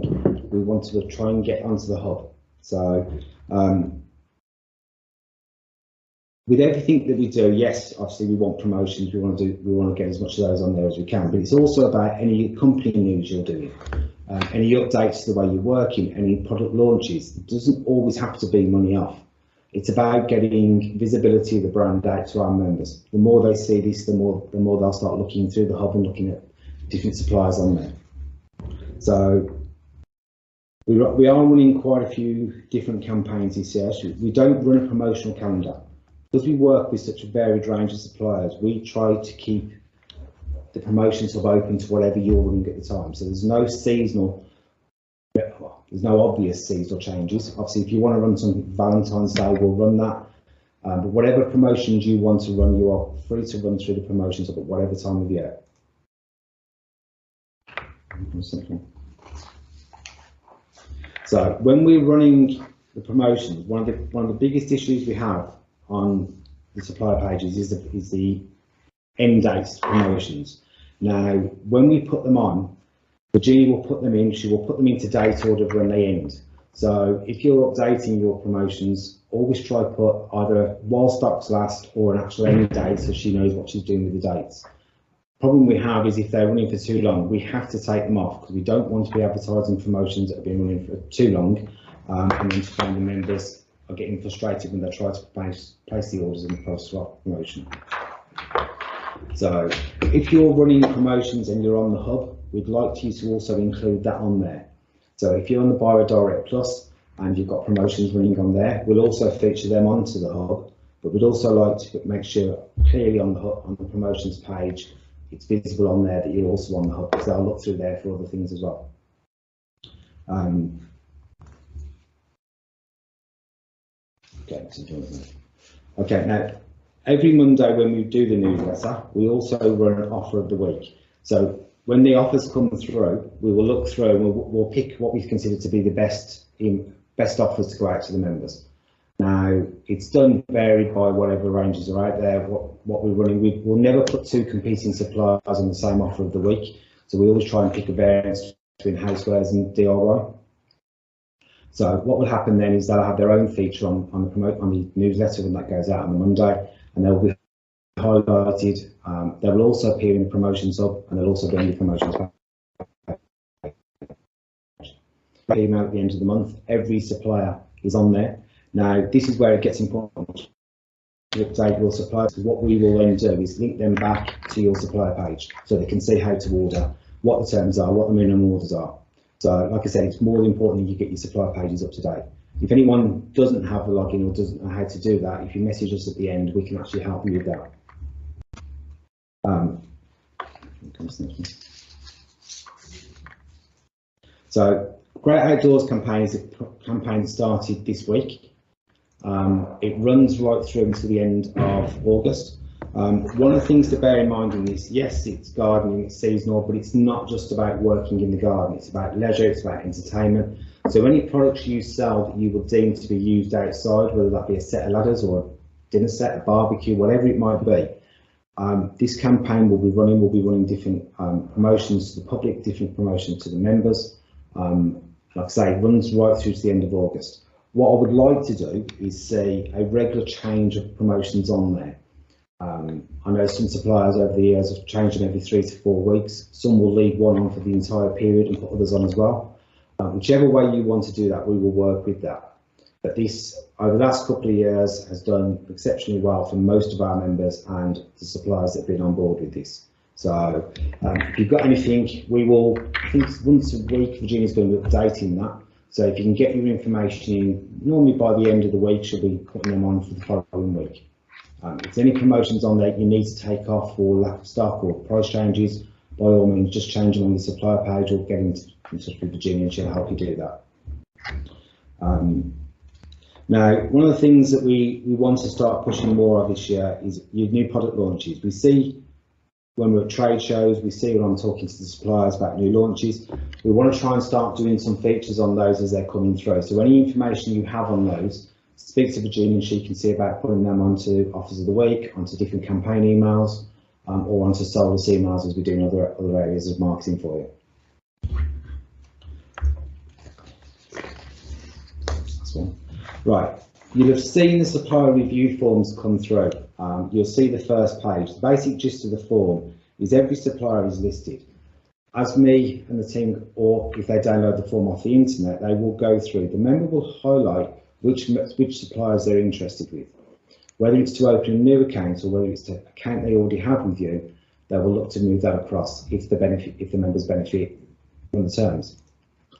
we want to try and get onto the hub. So with everything that we do, yes, obviously we want promotions. We want to get as much of those on there as we can. But it's also about any company news you're doing, any updates to the way you're working, any product launches. It doesn't always have to be money off. It's about getting visibility of the brand out to our members. The more they see this, the more they'll start looking through the hub and looking at different suppliers on there. So we are running quite a few different campaigns this year. We don't run a promotional calendar. Because we work with such a varied range of suppliers, we try to keep the promotions hub open to whatever you're running at the time. So there's no seasonal, there's no obvious seasonal changes. Obviously, if you want to run some Valentine's Day, we'll run that. But whatever promotions you want to run, you are free to run through the promotions hub at whatever time of year. So when we're running the promotions, one of the biggest issues we have on the supplier pages is the end dates promotions. Now, when we put them on, Virginia will put them in. She will put them into date order when they end. So if you're updating your promotions, always try to put either while stocks last or an actual end date, so she knows what she's doing with the dates. Problem we have is if they're running for too long, we have to take them off because we don't want to be advertising promotions that have been running for too long, and then to find the members are getting frustrated when they try to place the orders in the post-swap promotion. So if you're running promotions and you're on the hub, we'd like you to also include that on there. So if you're on the Bira Direct Plus and you've got promotions running on there, we'll also feature them onto the hub, but we'd also like to make sure clearly on the promotions page, it's visible on there that you're also on the hub, because they'll look through there for other things as well. Okay, now every Monday when we do the newsletter, we also run an offer of the week. So when the offers come through, we will look through and we'll pick what we consider to be the best offers to go out to the members. Now, it's done varied by whatever ranges are out there, what we're running. We'll never put 2 competing suppliers on the same offer of the week. So we always try and pick a variance between housewares and DIY. So what will happen then is they'll have their own feature on the newsletter when that goes out on the Monday, and they'll be highlighted. They will also appear in the promotions hub, and they'll also be on the promotions page. Email at the end of the month, every supplier is on there. Now this is where it gets important to update your suppliers, because what we will then do is link them back to your supplier page so they can see how to order, what the terms are, what the minimum orders are. So like I said, it's more important that you get your supplier pages up to date. If anyone doesn't have the login or doesn't know how to do that, if you message us at the end, we can actually help you with that. So Great Outdoors campaign is a campaign that started this week. It runs right through until the end of August. One of the things to bear in mind in this, yes, it's gardening, it's seasonal, but it's not just about working in the garden. It's about leisure, it's about entertainment. So any products you sell that you will deem to be used outside, whether that be a set of ladders or a dinner set, a barbecue, whatever it might be, this campaign will be running different promotions to the public, different promotions to the members. Like I say, it runs right through to the end of August. What I would like to do is see a regular change of promotions on there. I know some suppliers over the years have changed them every 3 to 4 weeks. Some will leave one on for the entire period and put others on as well. Whichever way you want to do that, we will work with that. But this, over the last couple of years, has done exceptionally well for most of our members and the suppliers that have been on board with this. So if you've got anything, we will, I think once a week, Virginia's going to be updating that. So if you can get your information in, normally by the end of the week, she'll be putting them on for the following week. If there's any promotions on there you need to take off or lack of stock or price changes, by all means, just change them on the supplier page or get in touch with Virginia and she'll help you do that. Now, one of the things that we want to start pushing more of this year is your new product launches. We see when we're at trade shows, we see when I'm talking to the suppliers about new launches, we want to try and start doing some features on those as they're coming through. So any information you have on those, speak to Virginia and she can see about putting them onto offers of the week, onto different campaign emails, or onto solus emails as we do in other areas of marketing for you. That's one. Right, you'll have seen the supplier review forms come through. You'll see the first page. The basic gist of the form is every supplier is listed. As me and the team, or if they download the form off the internet, they will go through. The member will highlight which suppliers they're interested with. Whether it's to open a new account or whether it's to account they already have with you, they will look to move that across if the members benefit from the terms.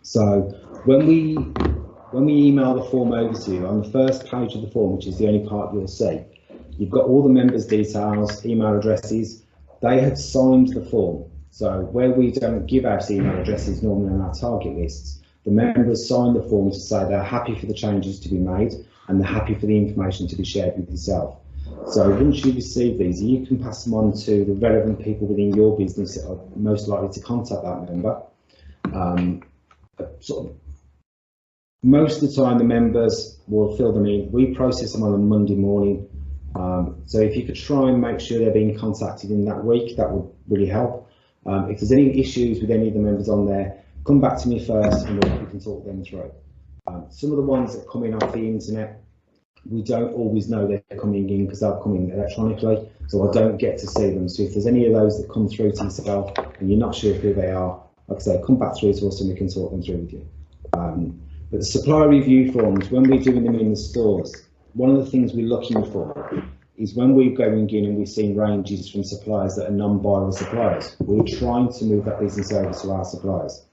So when we email the form over to you, on the first page of the form, which is the only part you'll see, you've got all the members' details, email addresses. They have signed the form. So where we don't give out email addresses normally on our target lists, the members sign the form to say they're happy for the changes to be made and they're happy for the information to be shared with yourself. So once you receive these, you can pass them on to the relevant people within your business that are most likely to contact that member. Most of the time the members will fill them in. We process them on a Monday morning. So if you could try and make sure they're being contacted in that week, that would really help. If there's any issues with any of the members on there, come back to me first and we can talk them through. Some of the ones that come in off the internet, we don't always know they're coming in because they're coming electronically, so I don't get to see them. So if there's any of those that come through to yourself and you're not sure who they are, like I say, come back through to us and we can talk them through with you. But the supplier review forms, when we're doing them in the stores, one of the things we're looking for is when we're going in and we've seen ranges from suppliers that are non-buyer suppliers, we're trying to move that business over to our suppliers.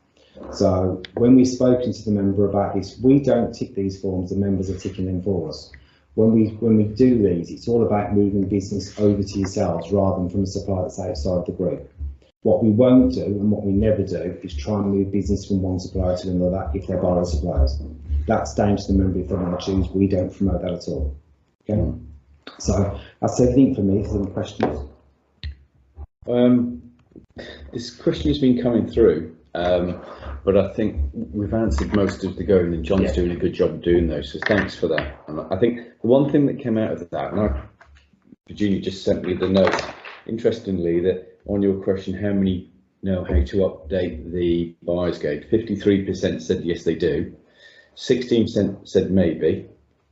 So when we've spoken to the member about this, we don't tick these forms, the members are ticking them for us. When we do these, it's all about moving business over to yourselves rather than from a supplier that's outside the group. What we won't do and what we never do is try and move business from one supplier to another if they're buyer suppliers. That's down to the member if they want to choose. We don't promote that at all. Okay, so that's everything for me. Is there any questions? This question has been coming through, but I think we've answered most of the going, and John's doing a good job of doing those, so thanks for that. And I think the one thing that came out of that, and Virginia just sent me the note, interestingly, that on your question, how many know how to update the buyer's guide. 53% said yes they do, 16% said maybe,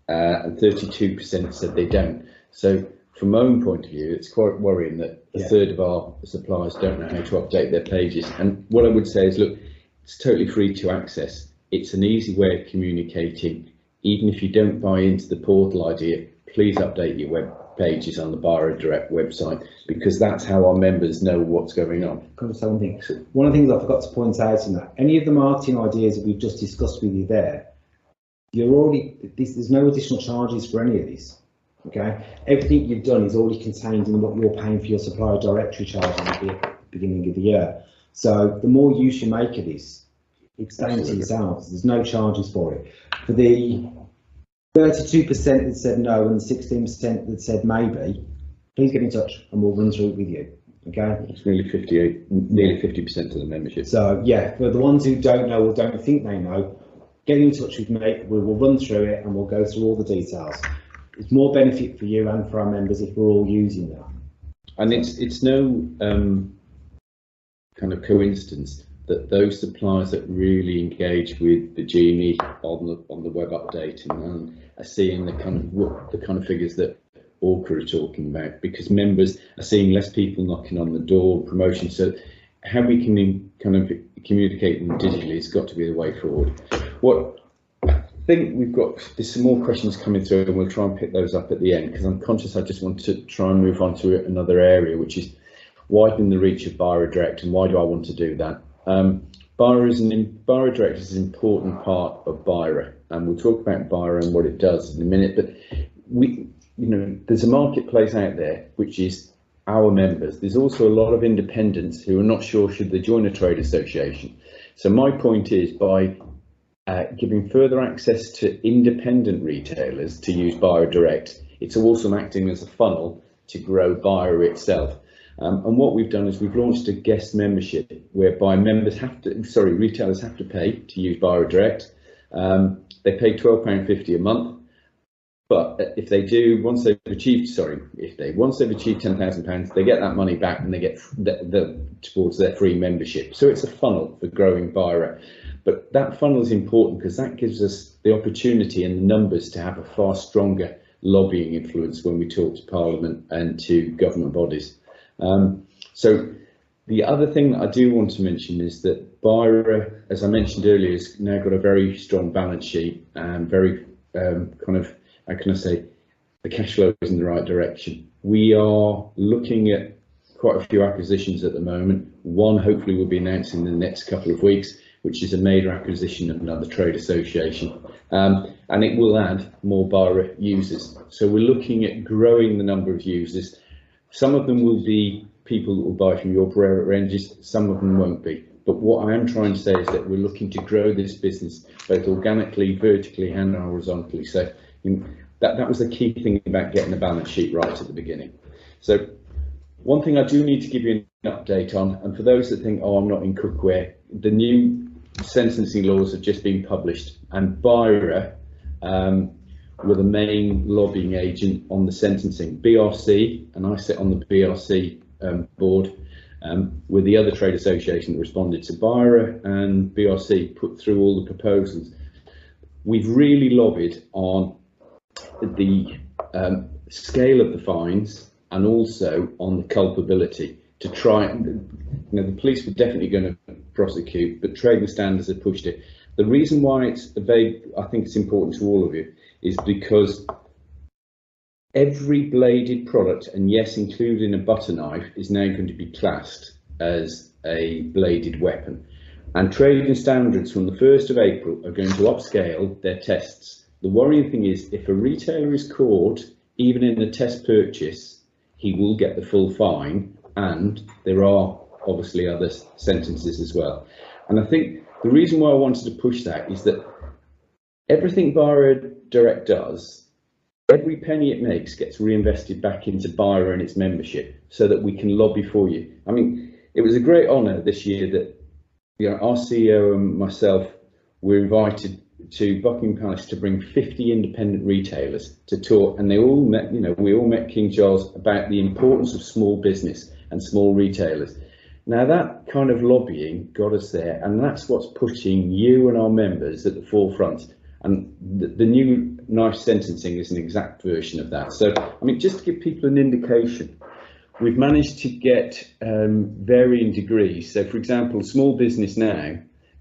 and 32% said they don't. So from my own point of view, it's quite worrying that a third of our suppliers don't know how to update their pages. And what I would say is, look, it's totally free to access. It's an easy way of communicating. Even if you don't buy into the portal idea, please update your web pages on the Bira Direct website, because that's how our members know what's going on. One of the things I forgot to point out in that, any of the marketing ideas that we've just discussed with you there, there's no additional charges for any of this. Okay, everything you've done is already contained in what you're paying for your supplier directory charges at the beginning of the year. So the more use you make of this, it's down to yourselves. There's no charges for it. For the 32% that said no and the 16% that said maybe, please get in touch and we'll run through it with you. Okay, it's nearly 50% of the membership. So yeah, for the ones who don't know or don't think they know, get in touch with me. We will run through it and we'll go through all the details. It's more benefit for you and for our members if we're all using that. And it's no kind of coincidence that those suppliers that really engage with the Genie on the web updating and are seeing the kind of figures that Orca are talking about, because members are seeing less people knocking on the door, promotion. So how we can kind of communicate them digitally has got to be the way forward. What I think there's some more questions coming through, and we'll try and pick those up at the end, because I'm conscious I just want to try and move on to another area, which is widening the reach of Bira Direct. And why do I want to do that? Bira Direct is an important part of Bira, and we'll talk about Bira and what it does in a minute. But there's a marketplace out there which is our members. There's also a lot of independents who are not sure should they join a trade association. So my point is, by giving further access to independent retailers to use Bira Direct, it's also acting as a funnel to grow Bira itself. And what we've done is we've launched a guest membership whereby retailers have to pay to use Bira Direct. They pay £12.50 a month, but if they do, once they've achieved £10,000, they get that money back and they get towards their free membership. So it's a funnel for growing Bira. But that funnel is important because that gives us the opportunity and the numbers to have a far stronger lobbying influence when we talk to Parliament and to government bodies. So the other thing that I do want to mention is that Bira, as I mentioned earlier, has now got a very strong balance sheet and very how can I say, the cash flow is in the right direction. We are looking at quite a few acquisitions at the moment. One hopefully will be announced in the next couple of weeks, which is a major acquisition of another trade association, and it will add more Bira users. So we're looking at growing the number of users. Some of them will be people that will buy from your Bira ranges, some of them won't be. But what I am trying to say is that we're looking to grow this business both organically, vertically and horizontally. So that was the key thing about getting the balance sheet right at the beginning. So one thing I do need to give you an update on, and for those that think, oh, I'm not in cookware, the new sentencing laws have just been published, and Bira were the main lobbying agent on the sentencing. BRC, and I sit on the BRC board, with the other trade association that responded to Bira, and BRC put through all the proposals. We've really lobbied on the scale of the fines and also on the culpability to try. The police were definitely going to prosecute, but trading standards have pushed it. The reason why I think it's important to all of you is because every bladed product, and yes, including a butter knife, is now going to be classed as a bladed weapon. And trading standards from the 1st of April are going to upscale their tests. The worrying thing is, if a retailer is caught, even in a test purchase, he will get the full fine, and there are obviously other sentences as well. And I think the reason why I wanted to push that is that everything Bira Direct does, every penny it makes gets reinvested back into Bira and its membership, so that we can lobby for you. I mean, it was a great honour this year that our CEO and myself were invited to Buckingham Palace to bring 50 independent retailers to talk, and they all met. We all met King Charles about the importance of small business and small retailers. Now that kind of lobbying got us there, and that's what's putting you and our members at the forefront. And the new knife sentencing is an exact version of that. So, I mean, just to give people an indication, we've managed to get varying degrees. So, for example, small business now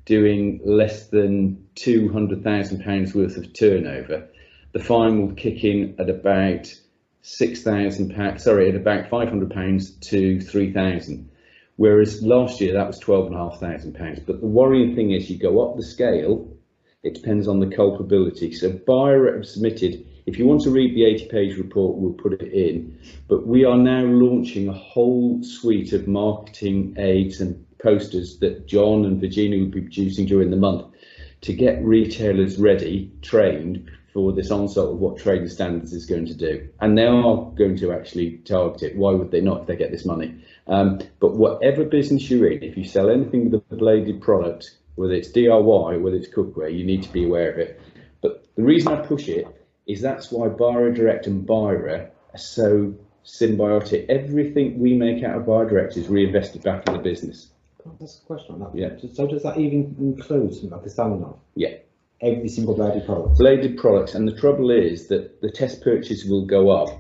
doing less than £200,000 worth of turnover, the fine will kick in at about £6,000, sorry, at about £500 to £3,000. Whereas last year that was £12,500. But the worrying thing is, you go up the scale, it depends on the culpability. So Bira have submitted, if you want to read the 80-page report, we'll put it in. But we are now launching a whole suite of marketing aids and posters that John and Virginia will be producing during the month to get retailers ready, trained for this onslaught of what trading standards is going to do. And they are going to actually target it. Why would they not if they get this money? But whatever business you're in, if you sell anything with a bladed product, whether it's DIY, whether it's cookware, you need to be aware of it. But the reason I push it is that's why Bira Direct and Bira are so symbiotic. Everything we make out of Bira Direct is reinvested back in the business. That's a question on that. Yeah. So does that even include something like a standing knife? Yeah. Every single bladed product? Bladed products, and the trouble is that the test purchase will go up,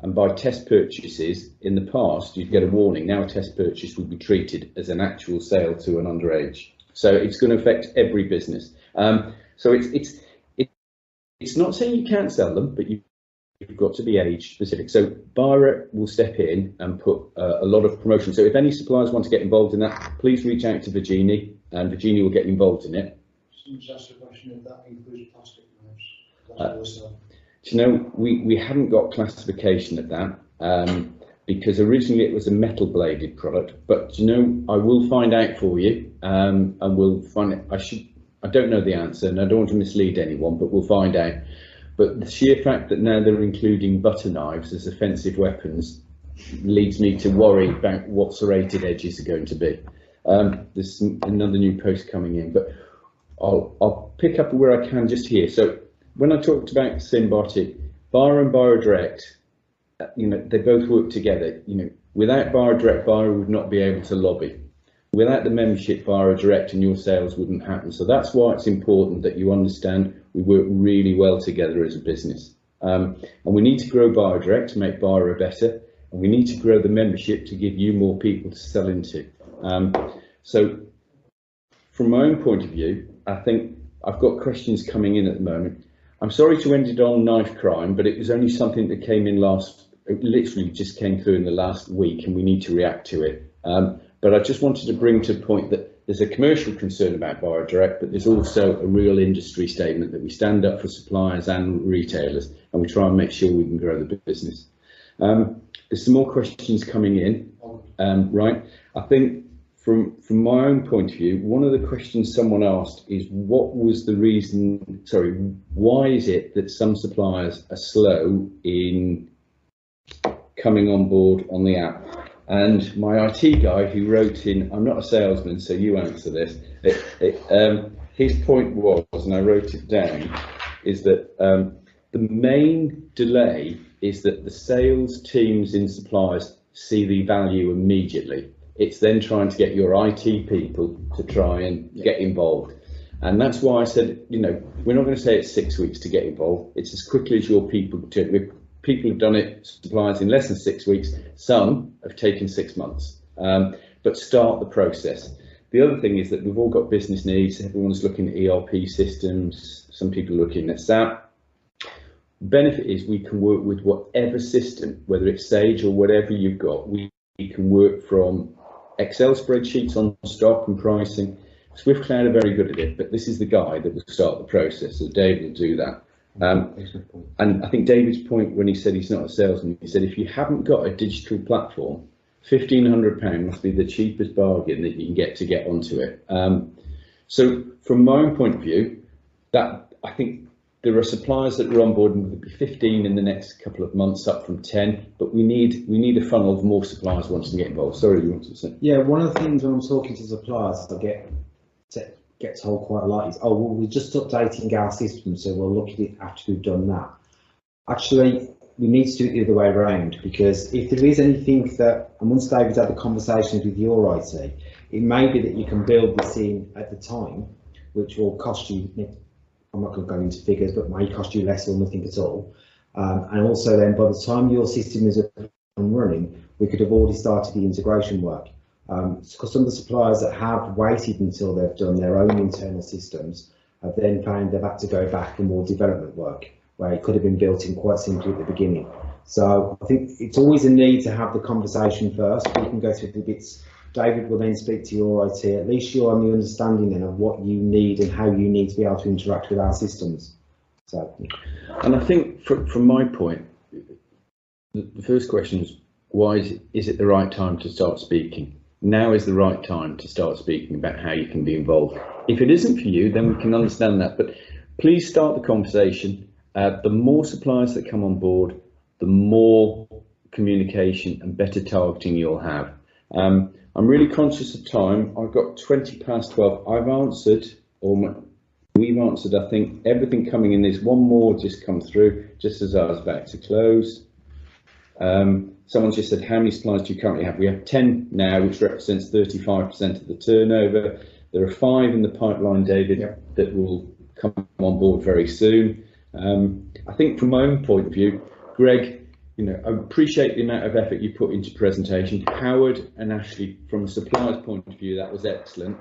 and by test purchases, in the past, you'd get a warning. Now a test purchase will be treated as an actual sale to an underage. So it's going to affect every business. So it's not saying you can't sell them, but you've got to be age specific. So Bira will step in and put a lot of promotion. So if any suppliers want to get involved in that, please reach out to Virginia, and Virginia will get involved in it. Someone's asked the question if that includes plastic knives. Do you know, we haven't got classification of that because originally it was a metal bladed product, but you know, I will find out for you and we'll find it. I don't know the answer and I don't want to mislead anyone, but we'll find out. But the sheer fact that now they're including butter knives as offensive weapons leads me to worry about what serrated edges are going to be. There's another new post coming in, but I'll pick up where I can just here. So when I talked about symbiotic, Bira and Bira Direct, you know, they both work together. You know, without Bira Direct, Bira would not be able to lobby. Without the membership, Bira Direct and your sales wouldn't happen. So that's why it's important that you understand we work really well together as a business. And we need to grow Bira Direct to make Bira better, and we need to grow the membership to give you more people to sell into. So from my own point of view, I think I've got questions coming in at the moment. I'm sorry to end it on knife crime, but it was only something that came in it literally just came through in the last week, and we need to react to it. But I just wanted to bring to the point that there's a commercial concern about Bira Direct, but there's also a real industry statement that we stand up for suppliers and retailers, and we try and make sure we can grow the business. There's some more questions coming in, right? I think from my own point of view, one of the questions someone asked is what was the reason, why is it that some suppliers are slow in coming on board on the app? And my IT guy who wrote in, I'm not a salesman, so you answer this. His point was, and I wrote it down, is that the main delay is that the sales teams in suppliers see the value immediately. It's then trying to get your IT people to try and get involved. And that's why I said, you know, we're not going to say it's 6 weeks to get involved. It's as quickly as your people do. People have done it, suppliers, in less than 6 weeks. Some have taken 6 months, but start the process. The other thing is that we've all got business needs. Everyone's looking at ERP systems. Some people are looking at SAP. The benefit is we can work with whatever system, whether it's Sage or whatever you've got. We can work from Excel spreadsheets on stock and pricing. SwiftCloud are very good at it, but this is the guy that will start the process, so Dave will do that. And I think David's point when he said he's not a salesman, he said if you haven't got a digital platform, £1,500 must be the cheapest bargain that you can get onto it. So from my own point of view, that I think there are suppliers that are on board, and there'll be 15 in the next couple of months, up from 10. But we need a funnel of more suppliers wanting to get involved. Sorry, you wanted to say? Yeah, one of the things when I'm talking to suppliers, I get told quite a lot is, oh, well, we're just updating our system, so we'll look at it after we've done that. Actually, we need to do it the other way around, because if there is anything that, and once David's had the conversations with your IT, it may be that you can build this in at the time, which will cost you, I'm not going to go into figures, but may cost you less or nothing at all. And also then by the time your system is up and running, we could have already started the integration work. Because some of the suppliers that have waited until they've done their own internal systems have then found they've had to go back for more development work, where it could have been built in quite simply at the beginning. So I think it's always a need to have the conversation first. We can go through the bits. David will then speak to your IT. At least you're on the understanding then of what you need and how you need to be able to interact with our systems. So, and I think from my point, the first question is, why is it the right time to start speaking? Now is the right time to start speaking about how you can be involved. If it isn't for you, then we can understand that. But please start the conversation. The more suppliers that come on board, the more communication and better targeting you'll have. I'm really conscious of time. I've got 12:20. I've answered, we've answered, I think, everything coming in. There's one more just come through, just as I was about to close. Someone just said, how many suppliers do you currently have? We have 10 now, which represents 35% of the turnover. There are 5 in the pipeline, David, that will come on board very soon. I think from my own point of view, Greg, I appreciate the amount of effort you put into presentation. Howard and Ashley, from a supplier's point of view, that was excellent.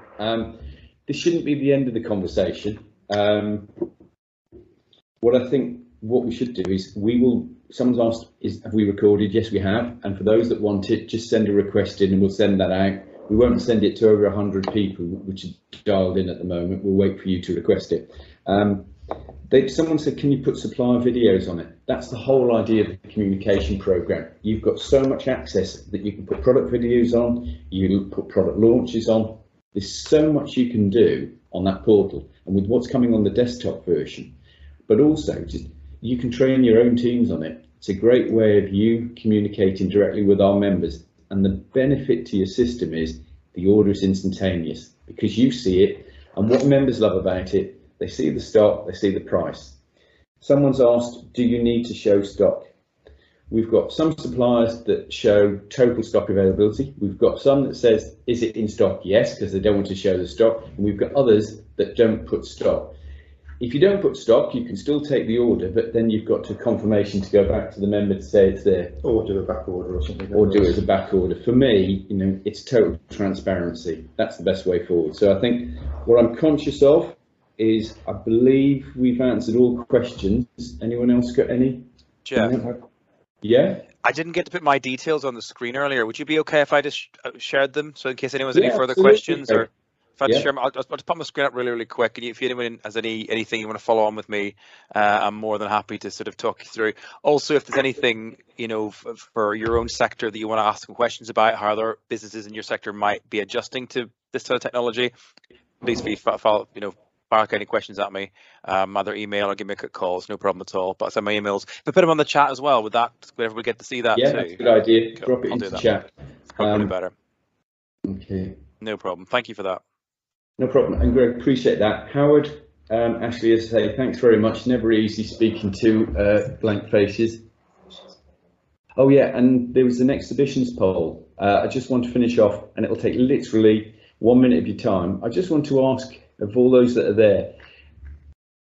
This shouldn't be the end of the conversation. What we should do is someone's asked, have we recorded? Yes, we have. And for those that want it, just send a request in and we'll send that out. We won't send it to over 100 people, which is dialed in at the moment. We'll wait for you to request it. Someone said, can you put supplier videos on it? That's the whole idea of the communication program. You've got so much access that you can put product videos on, you can put product launches on. There's so much you can do on that portal, and with what's coming on the desktop version, but also you can train your own teams on it. It's a great way of you communicating directly with our members, and the benefit to your system is the order is instantaneous because you see it, and what members love about it, they see the stock, they see the price. Someone's asked, do you need to show stock? We've got some suppliers that show total stock availability. We've got some that says, is it in stock? Yes, because they don't want to show the stock. And we've got others that don't put stock. If you don't put stock, you can still take the order, but then you've got to confirmation to go back to the member to say it's there. Or do a back order or something. Or do it as a back order. For me, it's total transparency. That's the best way forward. So I think what I'm conscious of is I believe we've answered all questions. Anyone else got any? Jeff? Yeah? I didn't get to put my details on the screen earlier. Would you be okay if I just shared them? So in case anyone has any further questions, or if I just share them, I'll just put my screen up really quick. And if anyone has anything you want to follow on with me, I'm more than happy to sort of talk you through. Also, if there's anything, for your own sector that you want to ask some questions about, how other businesses in your sector might be adjusting to this sort of technology, please follow, fire any questions at me, either email or give me a quick call. It's no problem at all. But send my emails. But put them on the chat as well. Would everybody get to see that too? That's a good idea. Cool. Drop it into the chat. Probably better. Okay. No problem. Thank you for that. No problem. And Greg, appreciate that. Howard, Ashley, as I say, thanks very much. Never easy speaking to blank faces. Oh yeah, and there was an exhibitions poll. I just want to finish off, and it'll take literally 1 minute of your time. I just want to ask of all those that are there,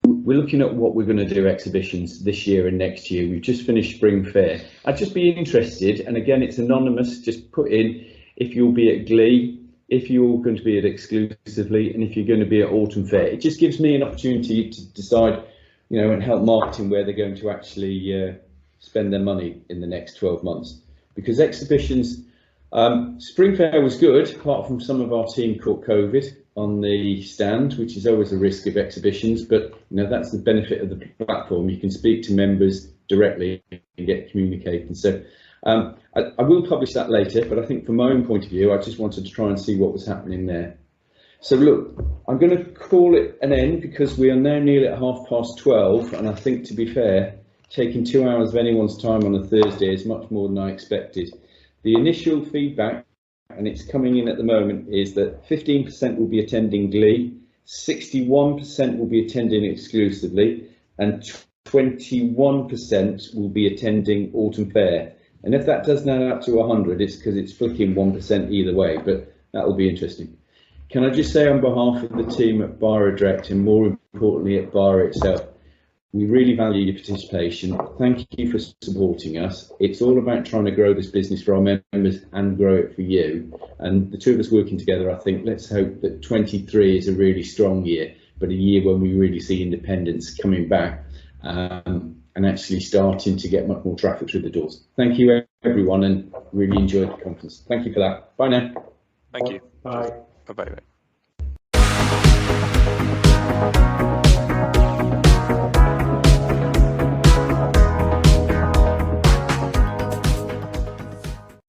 we're looking at what we're going to do exhibitions this year and next year. We've just finished Spring Fair. I'd just be interested, and again, it's anonymous, just put in if you'll be at Glee, if you're going to be at Exclusively, and if you're going to be at Autumn Fair. It just gives me an opportunity to decide, and help marketing where they're going to actually spend their money in the next 12 months. Because exhibitions, Spring Fair was good, apart from some of our team caught COVID on the stand, which is always a risk of exhibitions, but that's the benefit of the platform. You can speak to members directly and get communicating. So I will publish that later, but I think from my own point of view, I just wanted to try and see what was happening there. So look, I'm going to call it an end because we are now nearly at 12:30, and I think, to be fair, taking 2 hours of anyone's time on a Thursday is much more than I expected. The initial feedback, and it's coming in at the moment, is that 15% will be attending Glee, 61% will be attending Exclusively, and 21% will be attending Autumn Fair. And if that does add up to 100, it's because it's flicking 1% either way, but that will be interesting. Can I just say on behalf of the team at Bira Direct, and more importantly at Bira itself, we really value your participation. Thank you for supporting us. It's all about trying to grow this business for our members and grow it for you. And the two of us working together, I think, let's hope that 23 is a really strong year, but a year when we really see independence coming back and actually starting to get much more traffic through the doors. Thank you, everyone, and really enjoyed the conference. Thank you for that. Bye now. Thank you. Bye. Bye-bye.